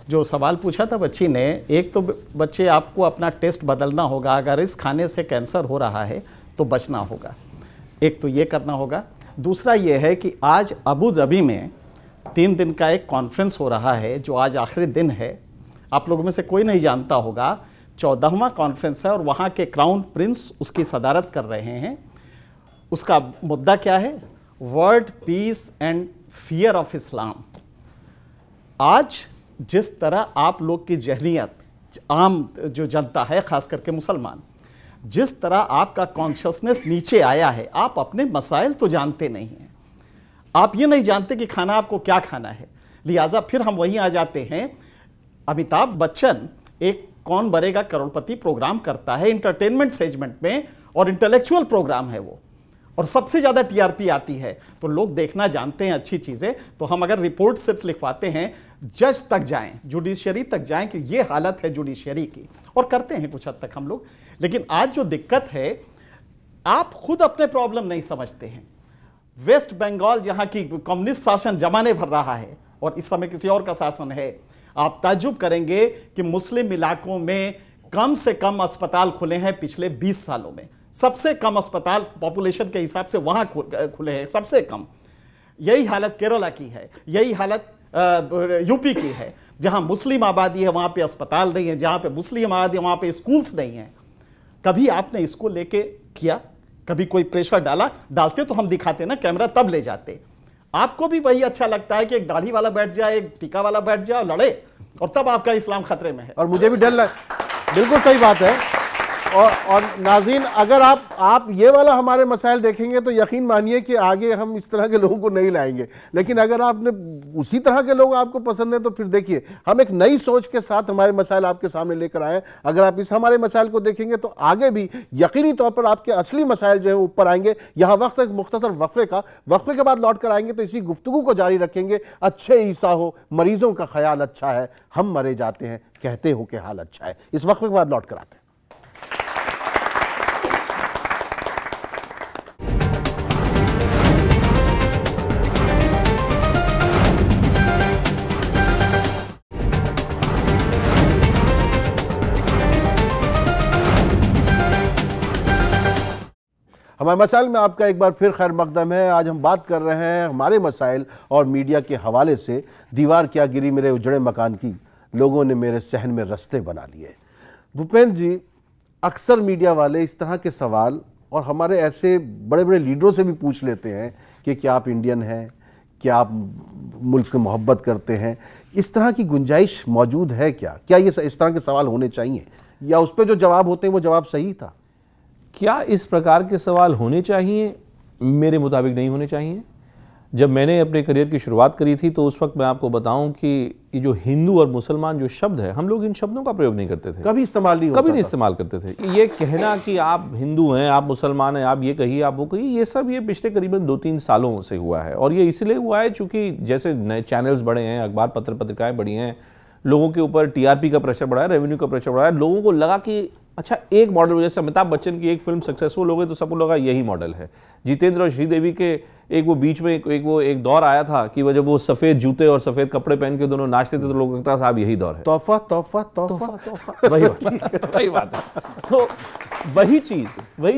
जो सवाल पूछा था बच्ची ने, एक तो बच्चे आपको अपना टेस्ट बदलना होगा, अगर इस खाने से कैंसर हो रहा है तो बचना होगा, एक तो ये करना होगा। दूसरा ये है कि आज अबू धाबी में 3 दिन का एक कॉन्फ्रेंस हो रहा है जो आज आखिरी दिन है। आप लोगों में से कोई नहीं जानता होगा, 14वां कॉन्फ्रेंस है और वहाँ के क्राउन प्रिंस उसकी सदारत कर रहे हैं। उसका मुद्दा क्या है? World peace and fear of Islam. आज जिस तरह आप लोग की जहलियत, आम जो जनता है खास करके मुसलमान, जिस तरह आपका कॉन्शियसनेस नीचे आया है, आप अपने मसाइल तो जानते नहीं हैं। आप ये नहीं जानते कि खाना आपको क्या खाना है। लिहाजा फिर हम वहीं आ जाते हैं। अमिताभ बच्चन एक कौन बनेगा करोड़पति प्रोग्राम करता है इंटरटेनमेंट सेगमेंट में, और इंटेलेक्चुअल प्रोग्राम है वो, और सबसे ज़्यादा टीआरपी आती है। तो लोग देखना जानते हैं अच्छी चीज़ें। तो हम अगर रिपोर्ट सिर्फ लिखवाते हैं, जज तक जाएं, जुडिशरी तक जाएं कि ये हालत है जुडिशरी की, और करते हैं कुछ हद तक हम लोग। लेकिन आज जो दिक्कत है, आप खुद अपने प्रॉब्लम नहीं समझते हैं। वेस्ट बंगाल जहाँ की कम्युनिस्ट शासन जमाने भर रहा है और इस समय किसी और का शासन है, आप ताज्जुब करेंगे कि मुस्लिम इलाकों में कम से कम अस्पताल खुले हैं पिछले 20 सालों में। सबसे कम अस्पताल पॉपुलेशन के हिसाब से वहां खुले हैं, सबसे कम। यही हालत केरला की है, यही हालत यूपी की है। जहां मुस्लिम आबादी है वहां पे अस्पताल नहीं है, जहां पे मुस्लिम आबादी है वहां पे स्कूल्स नहीं है। कभी आपने इसको लेके किया? कभी कोई प्रेशर डाला? डालते तो हम दिखाते ना कैमरा, तब ले जाते। आपको भी वही अच्छा लगता है कि एक दाढ़ी वाला बैठ जाए, एक टीका वाला बैठ जाए और लड़े, और तब आपका इस्लाम खतरे में है। और मुझे भी डर लग, बिल्कुल सही बात है। और नाज़रीन, अगर आप ये वाला हमारे मसाइल देखेंगे तो यकीन मानिए कि आगे हम इस तरह के लोगों को नहीं लाएंगे। लेकिन अगर आपने उसी तरह के लोग आपको पसंद है तो फिर देखिए, हम एक नई सोच के साथ हमारे मसाइल आपके सामने लेकर आए। अगर आप इस हमारे मसाइल को देखेंगे तो आगे भी यकीनी तौर पर आपके असली मसाइल जो है ऊपर आएंगे। यहाँ वक्त एक मुख्तसर वक्फे के बाद लौट कर आएंगे तो इसी गुफ्तगू को जारी रखेंगे। अच्छे ईसा हो, मरीजों का ख्याल अच्छा है, हम मरे जाते हैं, कहते हो कि हाल अच्छा है। इस वक्फे के बाद लौट कर आते हैं। हमारे मसाइल में आपका एक बार फिर खैर मकदम है। आज हम बात कर रहे हैं हमारे मसाइल और मीडिया के हवाले से। दीवार क्या गिरी मेरे उजड़े मकान की, लोगों ने मेरे सहन में रस्ते बना लिए। भूपेंद्र जी, अक्सर मीडिया वाले इस तरह के सवाल और हमारे ऐसे बड़े बड़े लीडरों से भी पूछ लेते हैं कि क्या आप इंडियन हैं, क्या आप मुल्क से मोहब्बत करते हैं। इस तरह की गुंजाइश मौजूद है क्या? क्या ये इस तरह के सवाल होने चाहिए, या उस पर जो जवाब होते हैं वो जवाब सही था? क्या इस प्रकार के सवाल होने चाहिए? मेरे मुताबिक नहीं होने चाहिए। जब मैंने अपने करियर की शुरुआत करी थी तो उस वक्त मैं आपको बताऊं कि ये जो हिंदू और मुसलमान जो शब्द है, हम लोग इन शब्दों का प्रयोग नहीं करते थे, कभी इस्तेमाल नहीं होता, कभी नहीं इस्तेमाल करते थे। ये कहना कि आप हिंदू हैं, आप मुसलमान हैं, आप ये कहिए, आप वो कहिए, ये सब ये पिछले करीबन 2-3 सालों से हुआ है। और ये इसलिए हुआ है चूँकि जैसे नए चैनल्स बढ़े हैं, अखबार पत्रिकाएँ बढ़ी हैं, लोगों के ऊपर टीआरपी का प्रेशर बढ़ा है, रेवेन्यू का प्रेशर बढ़ा है। लोगों को लगा कि अच्छा एक मॉडल, जैसे अमिताभ बच्चन की एक फिल्म सक्सेसफुल हो गई तो सबको लगा यही मॉडल है। जितेंद्र और श्रीदेवी के एक वो बीच में एक दौर आया था कि जब वो सफेद जूते और सफेद कपड़े पहन के दोनों नाचते थे तो लोगों को लगता था साहब यही दौर है। तोहफा तोहफा तोहफा वही बात है। तो वही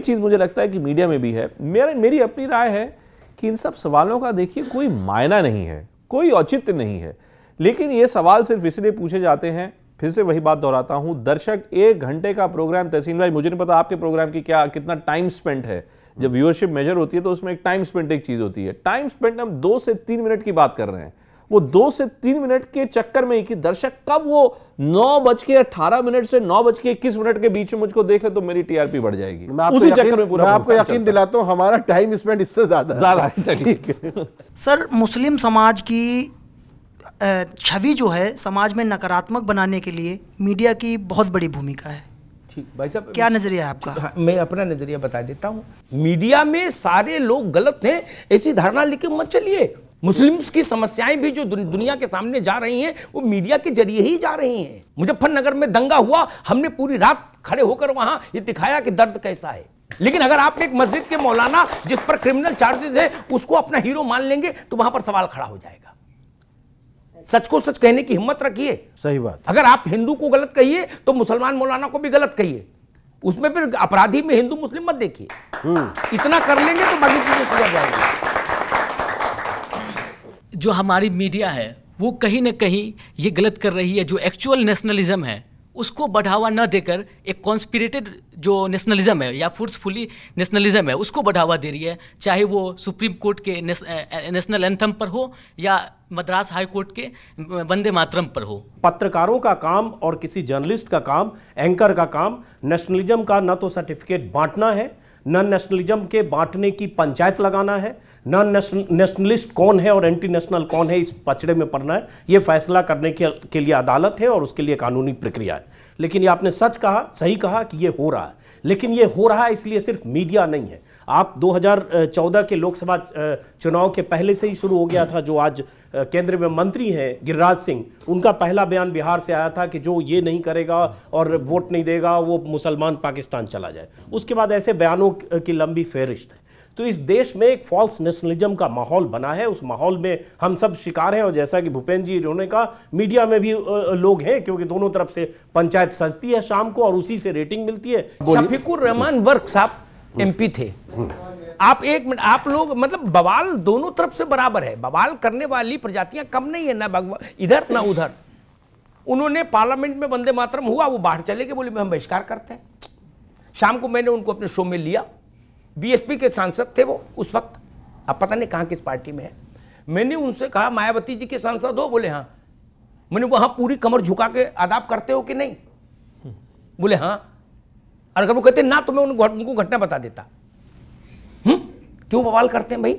चीज मुझे लगता है कि मीडिया में भी है। मेरी अपनी राय है कि इन सब सवालों का देखिए कोई मायना नहीं है, कोई औचित्य नहीं है। लेकिन ये सवाल सिर्फ इसलिए पूछे जाते हैं, फिर से वही बात दोहराता हूं, दर्शक 1 घंटे का प्रोग्राम, तहसीन भाई मुझे नहीं पता आपके प्रोग्राम की कितना टाइम स्पेंट है। जब व्यूअरशिप मेजर होती है तो उसमें एक टाइम स्पेंट एक चीज होती है। टाइम स्पेंट हम 2 से 3 मिनट की बात कर रहे हैं। वो 2 से 3 मिनट के चक्कर में कि दर्शक कब वो 9:18 से 9:21 के बीच में मुझको देखे तो मेरी टीआरपी बढ़ जाएगी। उसी चक्कर में पूरा मैं आपको यकीन दिलाता हूं हमारा टाइम स्पेंड इससे ज्यादा है। चलिए सर, मुस्लिम समाज की छवि जो है समाज में नकारात्मक बनाने के लिए मीडिया की बहुत बड़ी भूमिका है। ठीक भाई साहब, क्या नजरिया है आपका? हाँ, मैं अपना नजरिया बता देता हूँ। मीडिया में सारे लोग गलत हैं ऐसी धारणा लेके मत चलिए। मुस्लिम्स की समस्याएं भी जो दुनिया के सामने जा रही हैं वो मीडिया के जरिए ही जा रही हैं। मुजफ्फरनगर में दंगा हुआ, हमने पूरी रात खड़े होकर वहां ये दिखाया कि दर्द कैसा है। लेकिन अगर आप एक मस्जिद के मौलाना जिस पर क्रिमिनल चार्जेस है उसको अपना हीरो मान लेंगे तो वहां पर सवाल खड़ा हो जाएगा। सच को सच कहने की हिम्मत रखिए। सही बात। अगर आप हिंदू को गलत कहिए तो मुसलमान मौलाना को भी गलत कहिए, उसमें फिर अपराधी में हिंदू मुस्लिम मत देखिए। इतना कर लेंगे तो बाकी चीजें सुधर जाएंगी। जो हमारी मीडिया है वो कहीं ना कहीं ये गलत कर रही है। जो एक्चुअल नेशनलिज्म है उसको बढ़ावा न देकर एक कॉन्स्पिरेटेड जो नेशनलिज्म है या फोर्सफुली नेशनलिज्म है उसको बढ़ावा दे रही है, चाहे वो सुप्रीम कोर्ट के नेशनल एंथम पर हो या मद्रास हाई कोर्ट के वंदे मातरम पर हो। पत्रकारों का काम और किसी जर्नलिस्ट का काम, एंकर का काम नेशनलिज्म का न तो सर्टिफिकेट बांटना है, न नेशनलिज्म के बांटने की पंचायत लगाना है, न नेशनलिस्ट कौन है और एंटी नेशनल कौन है इस पचड़े में पड़ना है। ये फैसला करने के लिए अदालत है और उसके लिए कानूनी प्रक्रिया है। लेकिन ये आपने सच कहा, सही कहा कि ये हो रहा है, लेकिन ये हो रहा है इसलिए सिर्फ मीडिया नहीं है। आप 2014 के लोकसभा चुनाव के पहले से ही शुरू हो गया था। जो आज केंद्र में मंत्री हैं गिरिराज सिंह, उनका पहला बयान बिहार से आया था कि जो ये नहीं करेगा और वोट नहीं देगा वो मुसलमान पाकिस्तान चला जाए। उसके बाद ऐसे बयानों की लंबी फेहरिस्त है। तो इस देश में एक फॉल्स नेशनलिज्म का माहौल बना है। उस माहौल में हम सब शिकार हैं। और जैसा कि भूपेंद्र जी इन्होंने कहा, मीडिया में भी लोग हैं, क्योंकि दोनों तरफ से पंचायत सजती है शाम को और उसी से रेटिंग मिलती है। शफीकुर रहमान वर्क साहब एमपी थे। आप एक मिनट, आप लोग मतलब बवाल दोनों तरफ से बराबर है। बवाल करने वाली प्रजातियां कम नहीं है, ना इधर ना उधर। उन्होंने पार्लियामेंट में वंदे मातरम हुआ, वो बाहर चले गए, बोले हम बहिष्कार करते हैं। शाम को मैंने उनको अपने शो में लिया। बीएसपी के सांसद थे वो उस वक्त, अब पता नहीं कहां किस पार्टी में है। मैंने उनसे कहा मायावती जी के सांसद हो? बोले हाँ। मैंने वहां पूरी कमर झुका के आदाब करते हो कि नहीं? बोले हाँ। और अगर वो कहते ना तो मैं उनको घटना बता देता। क्यों बवाल करते हैं भाई?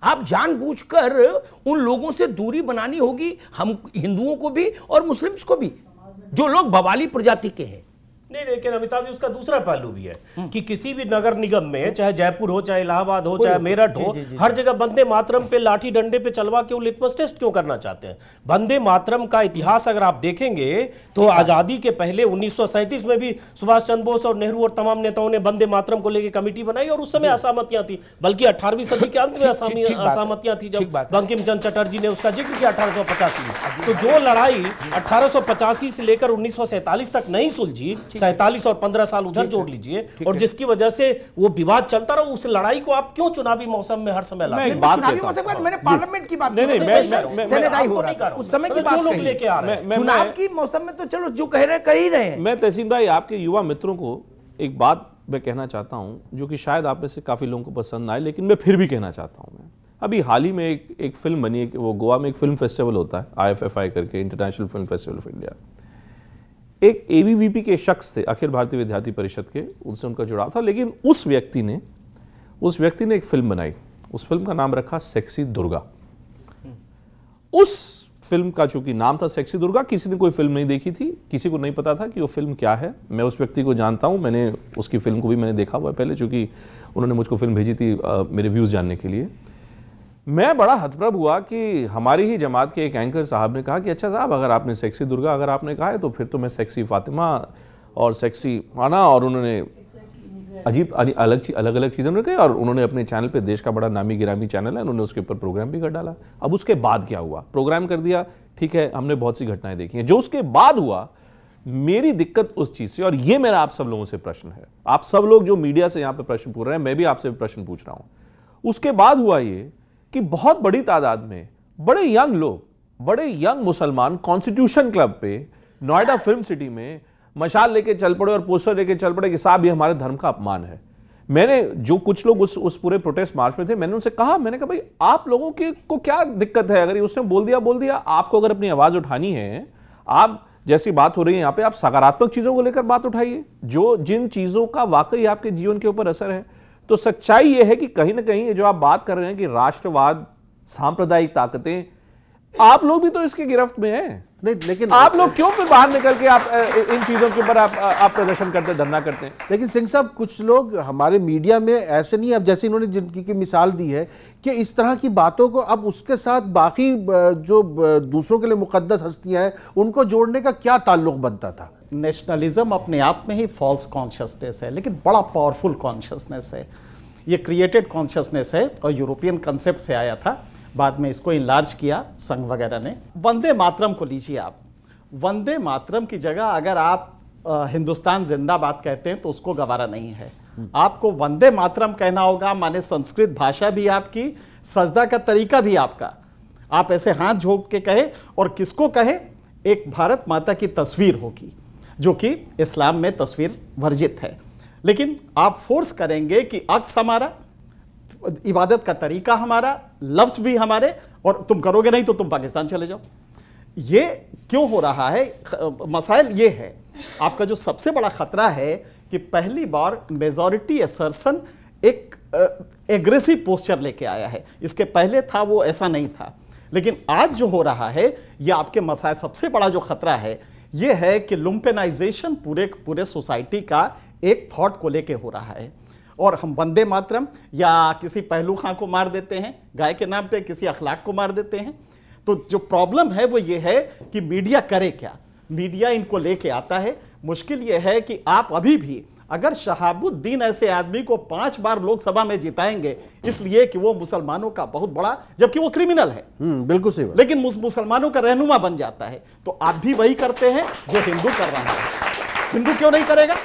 आप जानबूझकर उन लोगों से दूरी बनानी होगी, हम हिंदुओं को भी और मुस्लिम्स को भी, जो लोग बवाली प्रजाति के हैं। नहीं, लेकिन अमिताभ जी उसका दूसरा पहलू भी है कि किसी भी नगर निगम में, चाहे जयपुर हो, चाहे इलाहाबाद हो, चाहे मेरठ हो, हर जगह वंदे मातरम पे लाठी डंडे पे चलवा के वो लिटमस टेस्ट क्यों करना चाहते हैं? वंदे मातरम का इतिहास अगर आप देखेंगे तो आजादी के पहले 1937 में भी सुभाष चंद्र बोस और नेहरू और तमाम नेताओं ने वंदे मातरम को लेकर कमेटी बनाई और उस समय असहमतियां थी। बल्कि 18वीं सदी के अंत में असहमतियां थी जब बंकिम चंद्र चटर्जी ने उसका जिक्र किया 1885 में। तो जो लड़ाई 1885 से लेकर 1947 तक नहीं सुलझी, 47 और 15 साल उधर जोड़ लीजिए, और जिसकी वजह से वो विवाद चलता रहा, उस लड़ाई को आप क्यों चुनावी मौसम में हर समय लाते हैं? मैंने पार्लियामेंट की बात उस समय की बात लेके आ रहे हैं। चुनाव की मौसम में तो चलो जो कह रहे कह ही रहे हैं। मैं तहसीन भाई आपके युवा मित्रों को एक बात मैं कहना चाहता हूं जो कि शायद आप में से काफी लोगों को पसंद आए, लेकिन मैं फिर भी कहना चाहता हूं। मैं अभी हाल ही में एक फिल्म बनी है, वो गोवा में एक फिल्म फेस्टिवल होता है IFFI करके, international film festival of India. एक ABVP के शख्स थे, अखिल भारतीय विद्यार्थी परिषद के, उनसे उनका जुड़ाव था। लेकिन उस व्यक्ति ने एक फिल्म बनाई, उस फिल्म का नाम रखा सेक्सी दुर्गा। उस फिल्म का चूंकि नाम था सेक्सी दुर्गा, किसी ने कोई फिल्म नहीं देखी थी, किसी को नहीं पता था कि वो फिल्म क्या है। मैं उस व्यक्ति को जानता हूं, मैंने उसकी फिल्म को भी मैंने देखा हुआ है पहले, चूंकि उन्होंने मुझको फिल्म भेजी थी मेरे व्यूज जानने के लिए। मैं बड़ा हतप्रभ हुआ कि हमारी ही जमात के एक एंकर साहब ने कहा कि अच्छा साहब, अगर आपने सेक्सी दुर्गा अगर आपने कहा है तो फिर तो मैं सेक्सी फातिमा और सेक्सी माना, और उन्होंने अजीब अलग अलग चीज़ें उन्होंने कही। और उन्होंने अपने चैनल पे, देश का बड़ा नामी गिरामी चैनल है, उन्होंने उसके ऊपर प्रोग्राम भी कर डाला। अब उसके बाद क्या हुआ? प्रोग्राम कर दिया, ठीक है, हमने बहुत सी घटनाएं देखी हैं। जो उसके बाद हुआ, मेरी दिक्कत उस चीज़ से, और ये मेरा आप सब लोगों से प्रश्न है, आप सब लोग जो मीडिया से यहाँ पे प्रश्न पूछ रहे हैं, मैं भी आपसे प्रश्न पूछ रहा हूँ। उसके बाद हुआ ये कि बहुत बड़ी तादाद में बड़े यंग लोग, बड़े यंग मुसलमान कॉन्स्टिट्यूशन क्लब पे नोएडा फिल्म सिटी में मशाल लेके चल पड़े और पोस्टर लेके चल पड़े कि साहब ये हमारे धर्म का अपमान है। मैंने, जो कुछ लोग उस पूरे प्रोटेस्ट मार्च में थे, मैंने उनसे कहा, मैंने कहा भाई आप लोगों को क्या दिक्कत है? अगर उसने बोल दिया, आपको अगर अपनी आवाज उठानी है, आप जैसी बात हो रही है यहाँ पे, आप सकारात्मक चीजों को लेकर बात उठाइए, जो जिन चीजों का वाकई आपके जीवन के ऊपर असर है। तो सच्चाई यह है कि कहीं ना कहीं जो आप बात कर रहे हैं कि राष्ट्रवाद, सांप्रदायिक ताकतें, आप लोग भी तो इसकी गिरफ्त में हैं। नहीं, लेकिन आप लोग क्यों फिर बाहर निकल के आप इन चीजों के ऊपर आप प्रदर्शन करते, धरना करते हैं? लेकिन सिंह साहब, कुछ लोग हमारे मीडिया में ऐसे नहीं, अब जैसे इन्होंने जिनकी की मिसाल दी है कि इस तरह की बातों को अब उसके साथ बाकी जो दूसरों के लिए मुकद्दस हस्तियां हैं उनको जोड़ने का क्या ताल्लुक बनता था? नेशनलिज्म अपने आप में ही फॉल्स कॉन्शियसनेस है, लेकिन बड़ा पावरफुल कॉन्शियसनेस है। ये क्रिएटेड कॉन्शियसनेस है और यूरोपियन कंसेप्ट से आया था, बाद में इसको इनलार्ज किया संघ वगैरह ने। वंदे मातरम को लीजिए आप, वंदे मातरम की जगह अगर आप हिंदुस्तान जिंदाबाद कहते हैं तो उसको गवारा नहीं है। आपको वंदे मातरम कहना होगा, माने संस्कृत भाषा भी आपकी, सजदा का तरीका भी आपका। आप ऐसे हाथ झोंक के कहे, और किसको कहे? एक भारत माता की तस्वीर होगी जो कि इस्लाम में तस्वीर वर्जित है, लेकिन आप फोर्स करेंगे कि अक्स हमारा, इबादत का तरीका हमारा, लफ्ज भी हमारे, और तुम करोगे नहीं तो तुम पाकिस्तान चले जाओ। ये क्यों हो रहा है? मसाइल ये है, आपका जो सबसे बड़ा खतरा है कि पहली बार मेजॉरिटी असर्शन एक एग्रेसिव पोस्चर लेके आया है। इसके पहले था वो ऐसा नहीं था, लेकिन आज जो हो रहा है ये आपके मसाइल, सबसे बड़ा जो खतरा है ये है कि लुम्पेनाइजेशन पूरे सोसाइटी का एक थॉट को लेके हो रहा है। और हम वंदे मातरम या किसी पहलू खां को मार देते हैं, गाय के नाम पे किसी अखलाक को मार देते हैं। तो जो प्रॉब्लम है वो ये है कि मीडिया करे क्या? मीडिया इनको लेके आता है। मुश्किल ये है कि आप अभी भी अगर शहाबुद्दीन ऐसे आदमी को 5 बार लोकसभा में जिताएंगे इसलिए कि वो मुसलमानों का बहुत बड़ा, जबकि वो क्रिमिनल है, बिल्कुल सही बात, लेकिन मुसलमानों का रहनुमा बन जाता है, तो आप भी वही करते हैं जो हिंदू कर रहा है। हिंदू क्यों नहीं करेगा?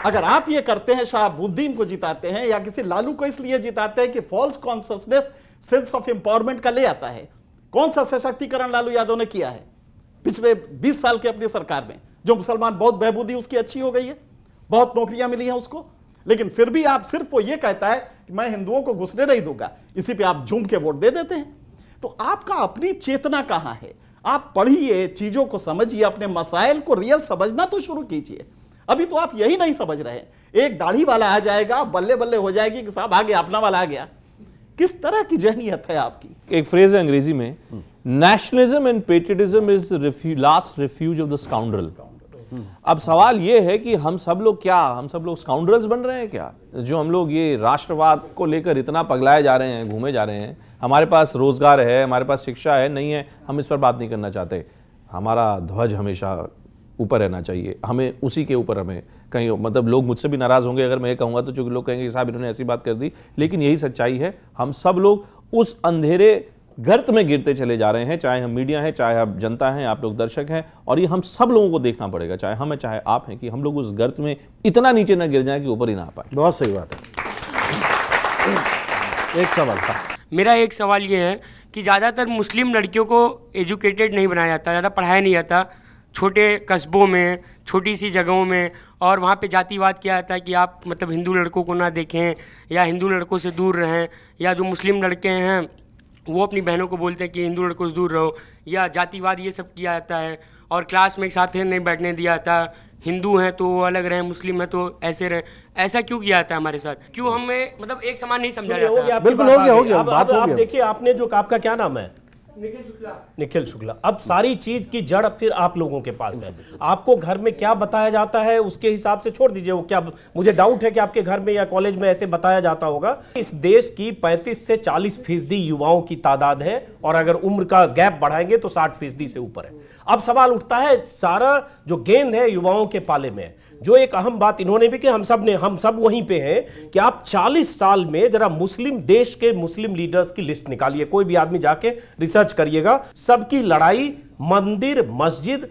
अगर आप ये करते हैं, शहाबुद्दीन को जिताते हैं या किसी लालू को इसलिए जिताते हैं कि false consciousness, sense of empowerment का ले आता है। कौन सा सशक्तिकरण लालू यादव ने किया है पिछले 20 साल के अपनी सरकार में? जो मुसलमान, बहुत बहबूदी उसकी अच्छी हो गई है, बहुत नौकरियां मिली हैं उसको, लेकिन फिर भी आप सिर्फ वो ये कहता है कि मैं हिंदुओं को घुसने नहीं दूंगा, इसी पे आप झूम के वोट दे देते हैं। तो आपका अपनी चेतना कहां है? आप पढ़िए, चीजों को समझिए, अपने मसाइल को रियल समझना तो शुरू कीजिए। अभी तो आप यही नहीं समझ रहे हैं। एक दाढ़ी वाला आ जाएगा, बल्ले बल्ले हो जाएगी कि साहब आ गया, अपना वाला आ गया। किस तरह की जहनीत है आपकी? एक फ्रेज है अंग्रेजी में, nationalism and patriotism is last refuse of the scoundrel. अब सवाल ये है कि हम सब लोग स्काउंड्रल्स बन रहे हैं क्या? जो हम लोग ये राष्ट्रवाद को लेकर इतना पगलाए जा रहे हैं, घूमे जा रहे हैं। हमारे पास रोजगार है, हमारे पास शिक्षा है, नहीं है, हम इस पर बात नहीं करना चाहते। हमारा ध्वज हमेशा ऊपर रहना चाहिए, हमें उसी के ऊपर, हमें कहीं, मतलब लोग मुझसे भी नाराज होंगे अगर मैं ये कहूँगा, तो चूंकि लोग कहेंगे साहब इन्होंने ऐसी बात कर दी, लेकिन यही सच्चाई है। हम सब लोग उस अंधेरे गर्त में गिरते चले जा रहे हैं, चाहे हम मीडिया हैं, चाहे आप जनता हैं, आप लोग दर्शक हैं, और ये हम सब लोगों को देखना पड़ेगा, चाहे हम हैं चाहे आप हैं, कि हम लोग उस गर्त में इतना नीचे ना गिर जाएं कि ऊपर ही ना आ पाए। बहुत सही बात है। एक सवाल था मेरा, एक सवाल ये है कि ज़्यादातर मुस्लिम लड़कियों को एजुकेटेड नहीं बनाया जाता, ज़्यादा पढ़ाया नहीं जाता, छोटे कस्बों में, छोटी सी जगहों में, और वहाँ पे जातिवाद किया जाता है कि आप मतलब हिंदू लड़कों को ना देखें या हिंदू लड़कों से दूर रहें, या जो मुस्लिम लड़के हैं वो अपनी बहनों को बोलते हैं कि हिंदू लड़कों से दूर रहो, या जातिवाद ये सब किया जाता है। और क्लास में एक साथ नहीं बैठने दिया जाता, हिंदू हैं तो वो अलग रहें, मुस्लिम हैं तो ऐसे रहें। ऐसा क्यों किया जाता है हमारे साथ? क्यों हमें मतलब एक समान नहीं समझा जाता? बिल्कुल हो गया बात हो आप गया। देखिए, आपने जो, आपका क्या नाम है? निखिल शुक्ला। अब सारी चीज की जड़ फिर आप लोगों के पास है। आपको घर में क्या बताया जाता है उसके हिसाब से छोड़ दीजिए। वो क्या, मुझे डाउट है कि आपके घर में या कॉलेज में ऐसे बताया जाता होगा। इस देश की 35 से 40% युवाओं की तादाद है, और अगर उम्र का गैप बढ़ाएंगे तो 60% से ऊपर है। अब सवाल उठता है, सारा जो गेंद है युवाओं के पाले में। जो एक अहम बात इन्होंने भी कि हम सब वहीं पे हैं कि आप 40 साल में जरा मुस्लिम देश के मुस्लिम लीडर्स की लिस्ट निकालिए, कोई भी आदमी जाके रिसर्च करिएगा, सबकी लड़ाई मंदिर, मस्जिद,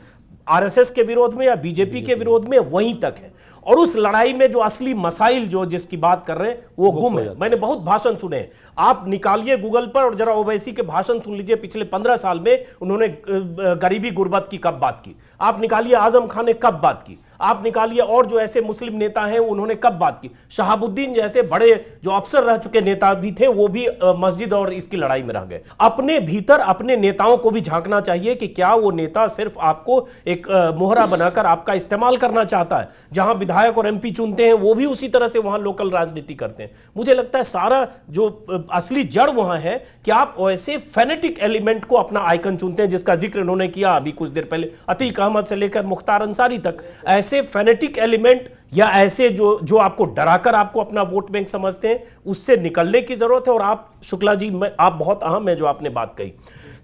आरएसएस के विरोध में या बीजेपी के विरोध में वहीं तक है। और उस लड़ाई में जो असली मसाइल जो जिसकी बात कर रहे हैं वो गुम है। मैंने बहुत भाषण सुने हैं, आप निकालिए गूगल पर और जरा ओवैसी के भाषण सुन लीजिए। पिछले 15 साल में उन्होंने गरीबी गुर्बत की कब बात की, आप निकालिए आजम खान ने कब बात की, आप निकालिए और जो ऐसे मुस्लिम नेता हैं उन्होंने कब बात की। शहाबुद्दीन जैसे बड़े जो अफसर रह चुके नेता भी थे वो भी मस्जिद और इसकी लड़ाई में रह गए। अपने भीतर अपने नेताओं को भी झांकना चाहिए कि क्या वो नेता सिर्फ आपको एक मोहरा बनाकर आपका इस्तेमाल करना चाहता है। जहां विधायक और एमपी चुनते हैं वो भी उसी तरह से वहां लोकल राजनीति करते हैं। मुझे लगता है सारा जो असली जड़ वहां है कि आप ऐसे फेनेटिक एलिमेंट को अपना आइकन चुनते हैं, जिसका जिक्र इन्होंने किया अभी कुछ देर पहले, अतीक अहमद से लेकर मुख्तार अंसारी तक। ऐसे फेनेटिक एलिमेंट या ऐसे जो आपको डराकर आपको अपना वोट बैंक समझते हैं, उससे निकलने की जरूरत है। और आप शुक्ला जी, आप बहुत अहम है जो आपने बात कही।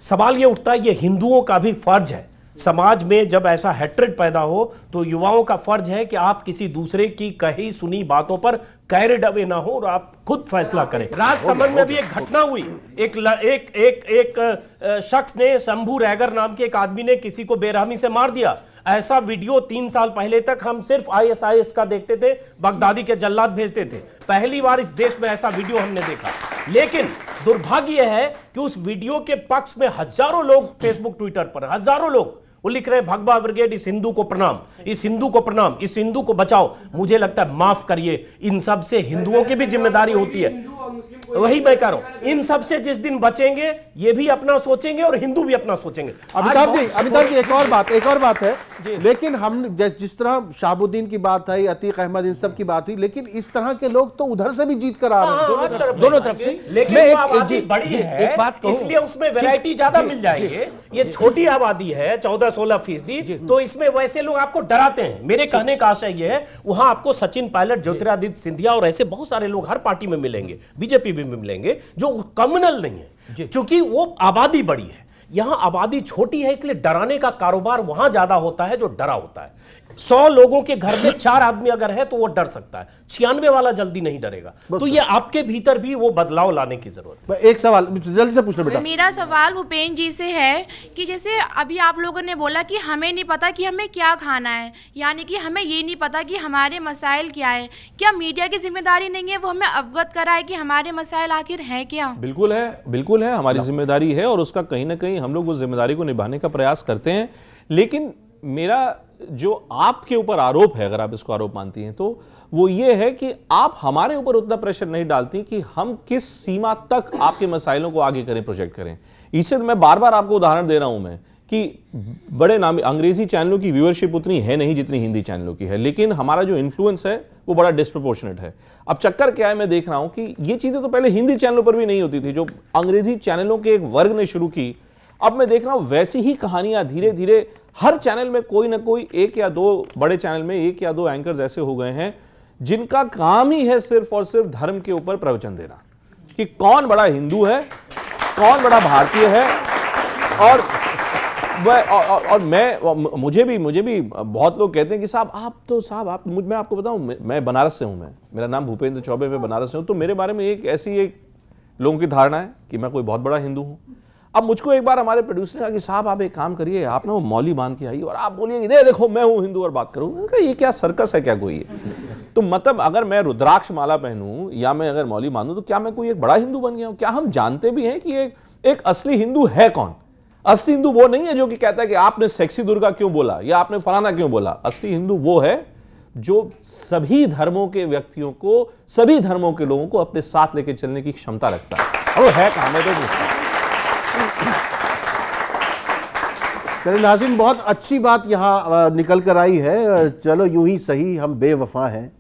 सवाल ये उठता है, ये हिंदुओं का भी फर्ज है समाज में जब ऐसा हैट्रेड पैदा हो तो युवाओं का फर्ज है कि आप किसी दूसरे की कही सुनी बातों पर कैरिड अवे ना हो और आप खुद फैसला करें। राजसमंद में भी एक घटना हुई, एक शख्स ने, शंभू रैगर नाम के एक आदमी ने किसी को बेरहमी से मार दिया। ऐसा वीडियो 3 साल पहले तक हम सिर्फ ISIS का देखते थे, बगदादी के जल्लाद भेजते थे। पहली बार इस देश में ऐसा वीडियो हमने देखा। लेकिन दुर्भाग्य है कि उस वीडियो के पक्ष में हजारों लोग फेसबुक ट्विटर पर, हजारों लोग वो लिख रहे हैं भगवा ब्रिगेड, इस हिंदू को प्रणाम, इस हिंदू को प्रणाम, इस हिंदू को बचाओ। मुझे लगता है माफ करिए, इन सब से हिंदुओं की भी जिम्मेदारी होती है। वही मैं कह रहा हूं, इन सब से जिस दिन बचेंगे ये भी अपना सोचेंगे और हिंदू भी अपना सोचेंगे। अमिताभ जी एक और बात है, लेकिन हम जिस तरह शाहबुद्दीन की बात आई, अतीक अहमद, इन सब की बात हुई, लेकिन इस तरह के लोग तो उधर से भी जीत कर आ रहे हैं, दोनों तरफ से। लेकिन आबादी बड़ी है, इसलिए उसमें वैरायटी ज्यादा मिल जाएगी। ये छोटी आबादी है 14-16%, तो इसमें वैसे लोग आपको डराते हैं। मेरे कहने का आशय ये है, वहां आपको सचिन पायलट, ज्योतिरादित्य सिंधिया और ऐसे बहुत सारे लोग हर पार्टी में मिलेंगे, बीजेपी में मिलेंगे, जो कम्युनल नहीं है, क्योंकि वो आबादी बड़ी है। यहां आबादी छोटी है, इसलिए डराने का कारोबार वहां ज्यादा होता है जो डरा होता है। 100 लोगों के घर में 4 आदमी अगर है तो वो डर सकता है, 96 वाला जल्दी नहीं डरेगा। तो ये आपके भीतर भी वो बदलाव लाने की जरूरत है। एक सवाल जल्दी से पूछना बेटा। मेरा सवाल भूपेन जी से है कि जैसे अभी आप लोगों ने बोला कि हमें नहीं पता कि हमें क्या खाना है, यानी कि हमें ये नहीं पता कि हमारे मसाइल क्या है। क्या मीडिया की जिम्मेदारी नहीं है वो हमें अवगत कराए कि हमारे मसाइल आखिर हैं क्या? बिल्कुल है, हमारी जिम्मेदारी है और उसका कहीं ना कहीं हम लोग उस जिम्मेदारी को निभाने का प्रयास करते हैं। लेकिन मेरा जो आपके ऊपर आरोप है, अगर आप इसको आरोप मानती हैं, तो वो ये है कि आप हमारे ऊपर उतना प्रेशर नहीं डालती कि हम किस सीमा तक आपके मसाइलों को आगे करें, प्रोजेक्ट करें। इससे मैं बार बार आपको उदाहरण दे रहा हूं मैं कि बड़े नामी अंग्रेजी चैनलों की व्यूअरशिप उतनी है नहीं जितनी हिंदी चैनलों की है, लेकिन हमारा जो इन्फ्लुएंस है वो बड़ा डिस्प्रपोर्शनेट है। अब चक्कर क्या है, मैं देख रहा हूं कि ये चीजें तो पहले हिंदी चैनलों पर भी नहीं होती थी, जो अंग्रेजी चैनलों के एक वर्ग ने शुरू की। अब मैं देख रहा हूं वैसी ही कहानियां धीरे धीरे हर चैनल में कोई ना कोई, 1 या 2 बड़े चैनल में 1 या 2 एंकर्स ऐसे हो गए हैं जिनका काम ही है सिर्फ और सिर्फ धर्म के ऊपर प्रवचन देना कि कौन बड़ा हिंदू है, कौन बड़ा भारतीय है। और मुझे भी बहुत लोग कहते हैं कि साहब मैं आपको बताऊं, मैं बनारस से हूं, मेरा नाम भूपेंद्र चौबे, मैं बनारस से हूं, तो मेरे बारे में एक लोगों की धारणा है कि मैं कोई बहुत बड़ा हिंदू हूं। अब मुझको एक बार हमारे प्रोड्यूसर ने कहा कि साहब आप एक काम करिए, आप ना वो मौली बांध के आइए और आप बोलिए देखो मैं हूं हिंदू और बात करूं। ये क्या सर्कस है क्या कोई? तो मतलब अगर मैं रुद्राक्ष माला पहनूं या मैं अगर मौली बांधूं तो क्या मैं कोई एक बड़ा हिंदू बन गया हूं? क्या हम जानते भी हैं कि एक असली हिंदू है कौन? असली हिंदू वो नहीं है जो कि कहता है कि आपने सेक्सी दुर्गा क्यों बोला या आपने फलाना क्यों बोला। असली हिंदू वो है जो सभी धर्मों के व्यक्तियों को, सभी धर्मों के लोगों को अपने साथ लेके चलने की क्षमता रखता है। और वो है कहां? मैं तो चलिए नाज़रीन, बहुत अच्छी बात यहाँ निकल कर आई है। चलो यूं ही सही, हम बेवफा हैं,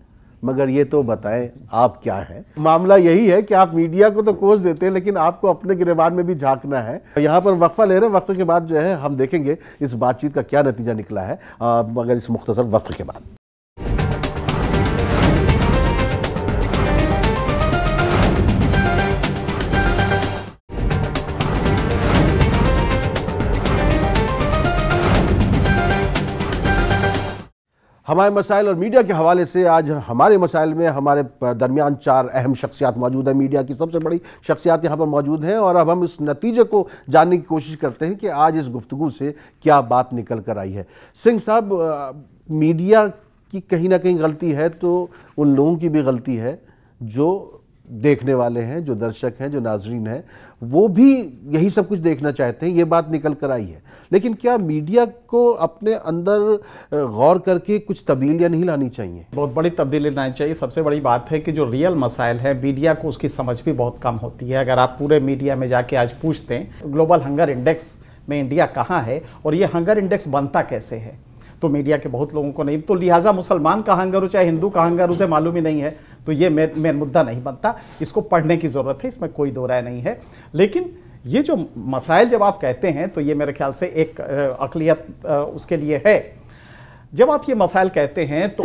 मगर ये तो बताएं आप क्या हैं। मामला यही है कि आप मीडिया को तो कोस देते हैं, लेकिन आपको अपने गिरेबान में भी झांकना है। यहाँ पर वक्फा ले रहे हैं, वक्फे के बाद जो है हम देखेंगे इस बातचीत का क्या नतीजा निकला है, मगर इस मुख्तसर वक्फे के बाद। हमारे मसाइल और मीडिया के हवाले से आज हमारे मसाइल में हमारे दरमियान 4 अहम शख्सियात मौजूद हैं। मीडिया की सबसे बड़ी शख्सियात यहाँ पर मौजूद हैं और अब हम इस नतीजे को जानने की कोशिश करते हैं कि आज इस गुफ्तगू से क्या बात निकल कर आई है। सिंह साहब, मीडिया की कहीं ना कहीं गलती है तो उन लोगों की भी गलती है जो देखने वाले हैं, जो दर्शक हैं, जो नाजरीन हैं, वो भी यही सब कुछ देखना चाहते हैं। ये बात निकल कर आई है, लेकिन क्या मीडिया को अपने अंदर गौर करके कुछ तब्दीलियां नहीं लानी चाहिए? बहुत बड़ी तब्दीली लानी चाहिए। सबसे बड़ी बात है कि जो रियल मसाइल है मीडिया को उसकी समझ भी बहुत कम होती है। अगर आप पूरे मीडिया में जाके आज पूछते हैं ग्लोबल हंगर इंडेक्स में इंडिया कहाँ है और ये हंगर इंडेक्स बनता कैसे है, तो मीडिया के बहुत लोगों को नहीं, तो लिहाजा मुसलमान का हंगर हो चाहे हिंदू का हंगर उसे मालूम ही नहीं है, तो ये मेन मुद्दा नहीं बनता। इसको पढ़ने की ज़रूरत है, इसमें कोई दो राय नहीं है। लेकिन ये जो मसाइल जब आप कहते हैं तो ये मेरे ख्याल से एक अक़लियत उसके लिए है। जब आप ये मसाइल कहते हैं तो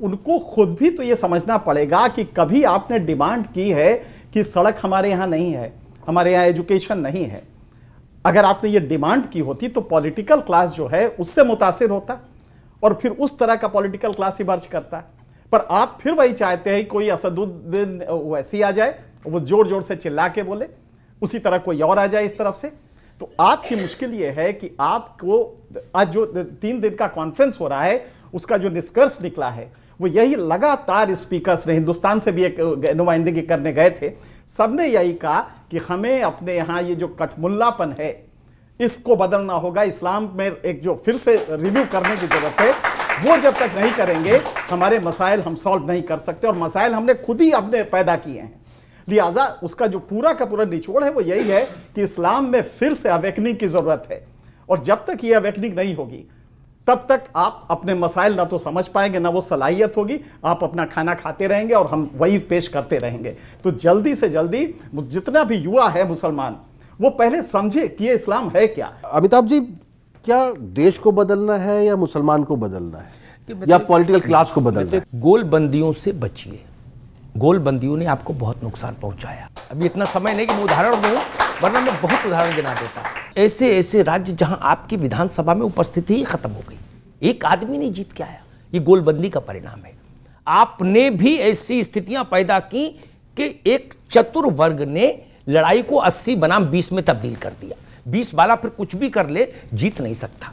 उनको खुद भी तो ये समझना पड़ेगा कि कभी आपने डिमांड की है कि सड़क हमारे यहाँ नहीं है, हमारे यहाँ एजुकेशन नहीं है, अगर आपने ये डिमांड की होती तो पॉलिटिकल क्लास जो है उससे मुतासिर होता और फिर उस तरह का पॉलिटिकल क्लास इमर्ज करता है। पर आप फिर वही चाहते हैं कोई असदुद्दीन वैसी आ जाए, वो जोर जोर से चिल्ला के बोले, उसी तरह कोई और आ जाए इस तरफ से। तो आपकी मुश्किल ये है कि आपको आज जो 3 दिन का कॉन्फ्रेंस हो रहा है उसका जो निष्कर्ष निकला है वो यही, लगातार स्पीकर्स ने, हिंदुस्तान से भी एक नुमाइंदगी करने गए थे, सबने यही कहा कि हमें अपने यहाँ ये जो कठमुल्लापन है इसको बदलना होगा, इस्लाम में एक जो फिर से रिव्यू करने की जरूरत है, वो जब तक नहीं करेंगे हमारे मसाइल हम सॉल्व नहीं कर सकते। और मसाइल हमने खुद ही अपने पैदा किए हैं, लिहाजा उसका जो पूरा का पूरा निचोड़ है वो यही है कि इस्लाम में फिर से अवेकनिंग की जरूरत है। और जब तक ये अवेकनिंग नहीं होगी तब तक आप अपने मसाइल ना तो समझ पाएंगे, ना वो सलाहियत होगी, आप अपना खाना खाते रहेंगे और हम वही पेश करते रहेंगे। तो जल्दी से जल्दी जितना भी युवा है मुसलमान वो पहले समझे कि ये इस्लाम है क्या। अमिताभ जी, क्या देश को बदलना है या मुसलमान को बदलना है या पॉलिटिकल क्लास को बदलना है? गोलबंदियों से बचिए। गोलबंदियों ने आपको बहुत नुकसान पहुंचाया। अभी इतना समय नहीं कि मैं उदाहरण दूं, वरना मैं बहुत उदाहरण गिना देता। ऐसे ऐसे राज्य जहां आपकी विधानसभा में उपस्थिति ही खत्म हो गई, एक आदमी नहीं जीत के आया। ये गोलबंदी का परिणाम है। आपने भी ऐसी स्थितियां पैदा की कि एक चतुर वर्ग ने लड़ाई को 80 बनाम 20 में तब्दील कर दिया। 20 वाला फिर कुछ भी कर ले, जीत नहीं सकता।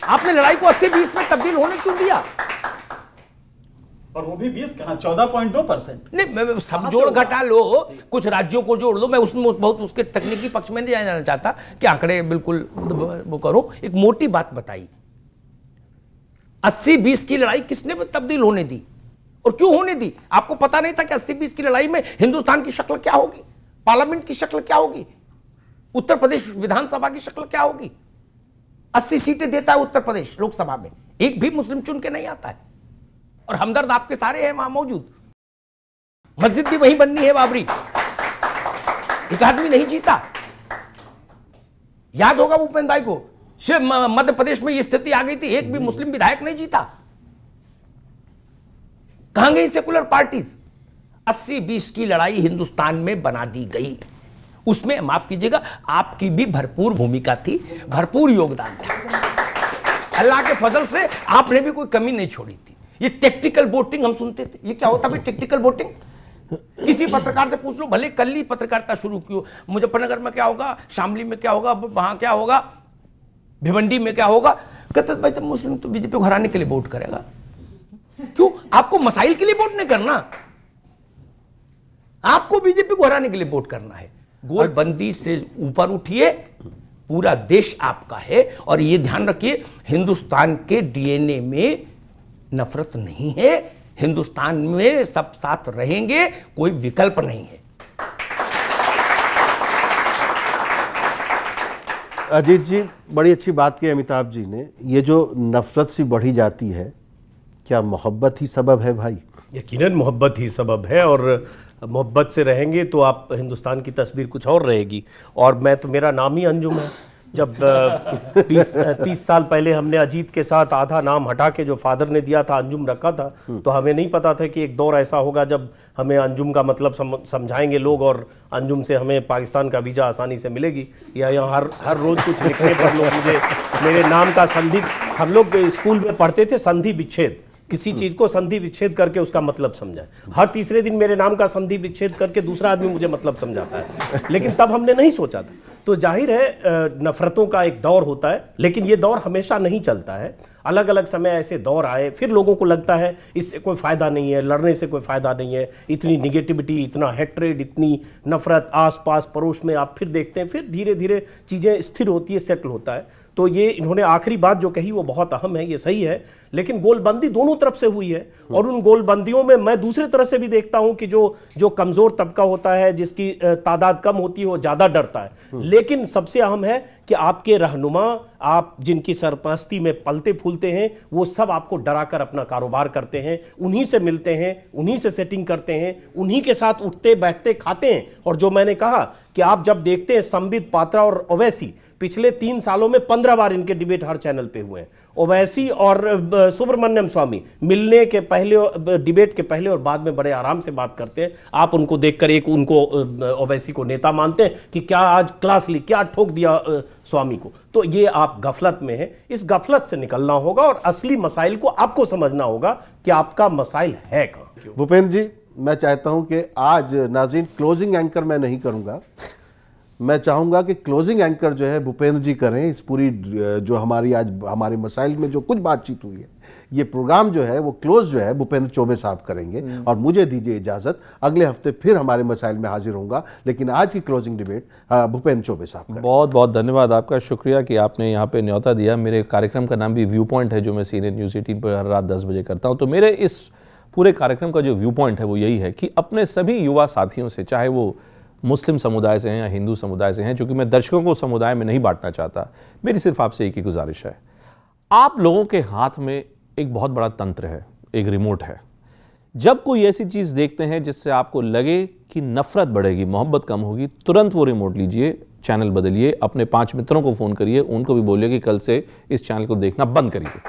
आपने लड़ाई को 80-20 में तब्दील होने क्यों दिया? और वो भी 20 कहां, 14.2%। नहीं, सब जोड़ घटा लो, कुछ राज्यों को जोड़ लो। मैं उसमें बहुत उसके तकनीकी पक्ष में नहीं जाना चाहता कि आंकड़े बिल्कुल वो करो। एक मोटी बात बताई, 80-20 की लड़ाई किसने तब्दील होने दी और क्यों होने दी? आपको पता नहीं था कि 80-20 की लड़ाई में हिंदुस्तान की शक्ल क्या होगी, पार्लियामेंट की शक्ल क्या होगी, उत्तर प्रदेश विधानसभा की शक्ल क्या होगी? 80 सीटें देता है उत्तर प्रदेश लोकसभा में, एक भी मुस्लिम चुन के नहीं आता है। और हमदर्द आपके सारे हैं वहां मौजूद। मस्जिद भी वहीं बननी है बाबरी, एक आदमी नहीं जीता। याद होगा भूपेंद्र भाई को, मध्य प्रदेश में यह स्थिति आ गई थी, एक भी मुस्लिम विधायक नहीं जीता। कहां गई सेकुलर पार्टीज? 80-20 की लड़ाई हिंदुस्तान में बना दी गई। उसमें माफ कीजिएगा, आपकी भी भरपूर भूमिका थी, भरपूर योगदान था। अल्लाह के फजल से आपने भी कोई कमी नहीं छोड़ी थी। ये टेक्टिकल वोटिंग हम सुनते थे, ये क्या होता भाई टेक्टिकल वोटिंग? किसी पत्रकार से पूछ लो, भले कल ही पत्रकारिता शुरू की हो, मुजफ्फरनगर में क्या होगा, शामली में क्या होगा, वहां क्या होगा, भिवंडी में क्या होगा, कहते भाई जब मुस्लिम तो बीजेपी को हराने के लिए वोट करेगा। क्यों? आपको मसाइल के लिए वोट नहीं करना, आपको बीजेपी को हराने के लिए वोट करना है। गोलबंदी से ऊपर उठिए, पूरा देश आपका है। और ये ध्यान रखिए, हिंदुस्तान के डीएनए में नफरत नहीं है, हिंदुस्तान में सब साथ रहेंगे, कोई विकल्प नहीं है। अजीत जी, बड़ी अच्छी बात की अमिताभ जी ने। ये जो नफरत सी बढ़ी जाती है, क्या मोहब्बत ही सबब है भाई? यकीनन मोहब्बत ही सबब है, और मोहब्बत से रहेंगे तो आप हिंदुस्तान की तस्वीर कुछ और रहेगी। और मैं तो, मेरा नाम ही अंजुम है। जब 30 साल पहले हमने अजीत के साथ आधा नाम हटा के जो फादर ने दिया था अंजुम रखा था, तो हमें नहीं पता था कि एक दौर ऐसा होगा जब हमें अंजुम का मतलब समझाएंगे लोग, और अंजुम से हमें पाकिस्तान का वीज़ा आसानी से मिलेगी। या यहाँ हर रोज़ कुछ लिखने पर लोग मुझे मेरे नाम का संधि, हम लोग स्कूल में पढ़ते थे संधि विच्छेद, किसी चीज को संधि विच्छेद करके उसका मतलब समझाए। हर तीसरे दिन मेरे नाम का संधि विच्छेद करके दूसरा आदमी मुझे मतलब समझाता है, लेकिन तब हमने नहीं सोचा था। तो जाहिर है नफरतों का एक दौर होता है, लेकिन ये दौर हमेशा नहीं चलता है। अलग अलग समय ऐसे दौर आए, फिर लोगों को लगता है इससे कोई फ़ायदा नहीं है, लड़ने से कोई फ़ायदा नहीं है, इतनी निगेटिविटी, इतना हेट्रेड, इतनी नफरत आस पास पड़ोस में आप फिर देखते हैं, फिर धीरे धीरे चीज़ें स्थिर होती है, सेटल होता है। तो ये इन्होंने आखिरी बात जो कही वो बहुत अहम है, ये सही है, लेकिन गोलबंदी दोनों तरफ से हुई है। और उन गोलबंदियों में मैं दूसरी तरह से भी देखता हूं कि जो कमज़ोर तबका होता है, जिसकी तादाद कम होती है, वो ज़्यादा डरता है। लेकिन सबसे अहम है कि आपके रहनुमा, आप जिनकी सरपरस्ती में पलते फूलते हैं, वो सब आपको डराकर अपना कारोबार करते हैं, उन्हीं से मिलते हैं, उन्हीं से सेटिंग करते हैं, उन्हीं के साथ उठते बैठते खाते हैं। और जो मैंने कहा कि आप जब देखते हैं संबित, पात्रा और ओवैसी, पिछले 3 सालों में 15 बार इनके डिबेट हर चैनल पे हुए हैं। ओवैसी और सुब्रमण्यम स्वामी मिलने के पहले, डिबेट के पहले और बाद में बड़े आराम से बात करते हैं। आप उनको देखकर एक उनको ओवैसी को नेता मानते हैं कि क्या आज क्लास ली, क्या ठोक दिया स्वामी को। तो ये आप गफलत में हैं, इस गफलत से निकलना होगा और असली मसाइल को आपको समझना होगा कि आपका मसाइल है कहाँ। भूपेंद्र जी, मैं चाहता हूं कि आज नाज़रीन क्लोजिंग एंकर मैं नहीं करूंगा, मैं चाहूंगा कि क्लोजिंग एंकर जो है भूपेंद्र जी करें। इस पूरी जो हमारी आज हमारे मसाइल में जो कुछ बातचीत हुई है, ये प्रोग्राम जो है वो क्लोज जो है भूपेंद्र चौबे साहब करेंगे। और मुझे दीजिए इजाज़त, अगले हफ्ते फिर हमारे मसाइल में हाजिर होऊंगा, लेकिन आज की क्लोजिंग डिबेट भूपेंद्र चौबे साहब करेंगे। बहुत बहुत धन्यवाद आपका, शुक्रिया कि आपने यहाँ पे न्योता दिया। मेरे कार्यक्रम का नाम भी व्यू पॉइंट है, जो मैं CNN News 18 पर हर रात 10 बजे करता हूँ। तो मेरे इस पूरे कार्यक्रम का जो व्यू पॉइंट है वो यही है कि अपने सभी युवा साथियों से, चाहे वो मुस्लिम समुदाय से हैं या हिंदू समुदाय से हैं, चूंकि मैं दर्शकों को समुदाय में नहीं बांटना चाहता, मेरी सिर्फ आपसे एक ही गुजारिश है। आप लोगों के हाथ में एक बहुत बड़ा तंत्र है, एक रिमोट है। जब कोई ऐसी चीज़ देखते हैं जिससे आपको लगे कि नफरत बढ़ेगी, मोहब्बत कम होगी, तुरंत वो रिमोट लीजिए, चैनल बदलिए, अपने 5 मित्रों को फ़ोन करिए, उनको भी बोलिए कि कल से इस चैनल को देखना बंद करिए।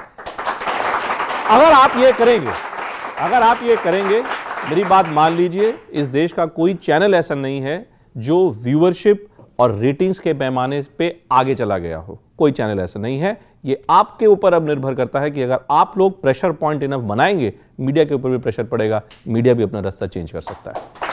अगर आप ये करेंगे, मेरी बात मान लीजिए, इस देश का कोई चैनल ऐसा नहीं है जो व्यूअरशिप और रेटिंग्स के पैमाने पे आगे चला गया हो। कोई चैनल ऐसा नहीं है। ये आपके ऊपर अब निर्भर करता है कि अगर आप लोग प्रेशर पॉइंट इनफ बनाएंगे, मीडिया के ऊपर भी प्रेशर पड़ेगा, मीडिया भी अपना रास्ता चेंज कर सकता है।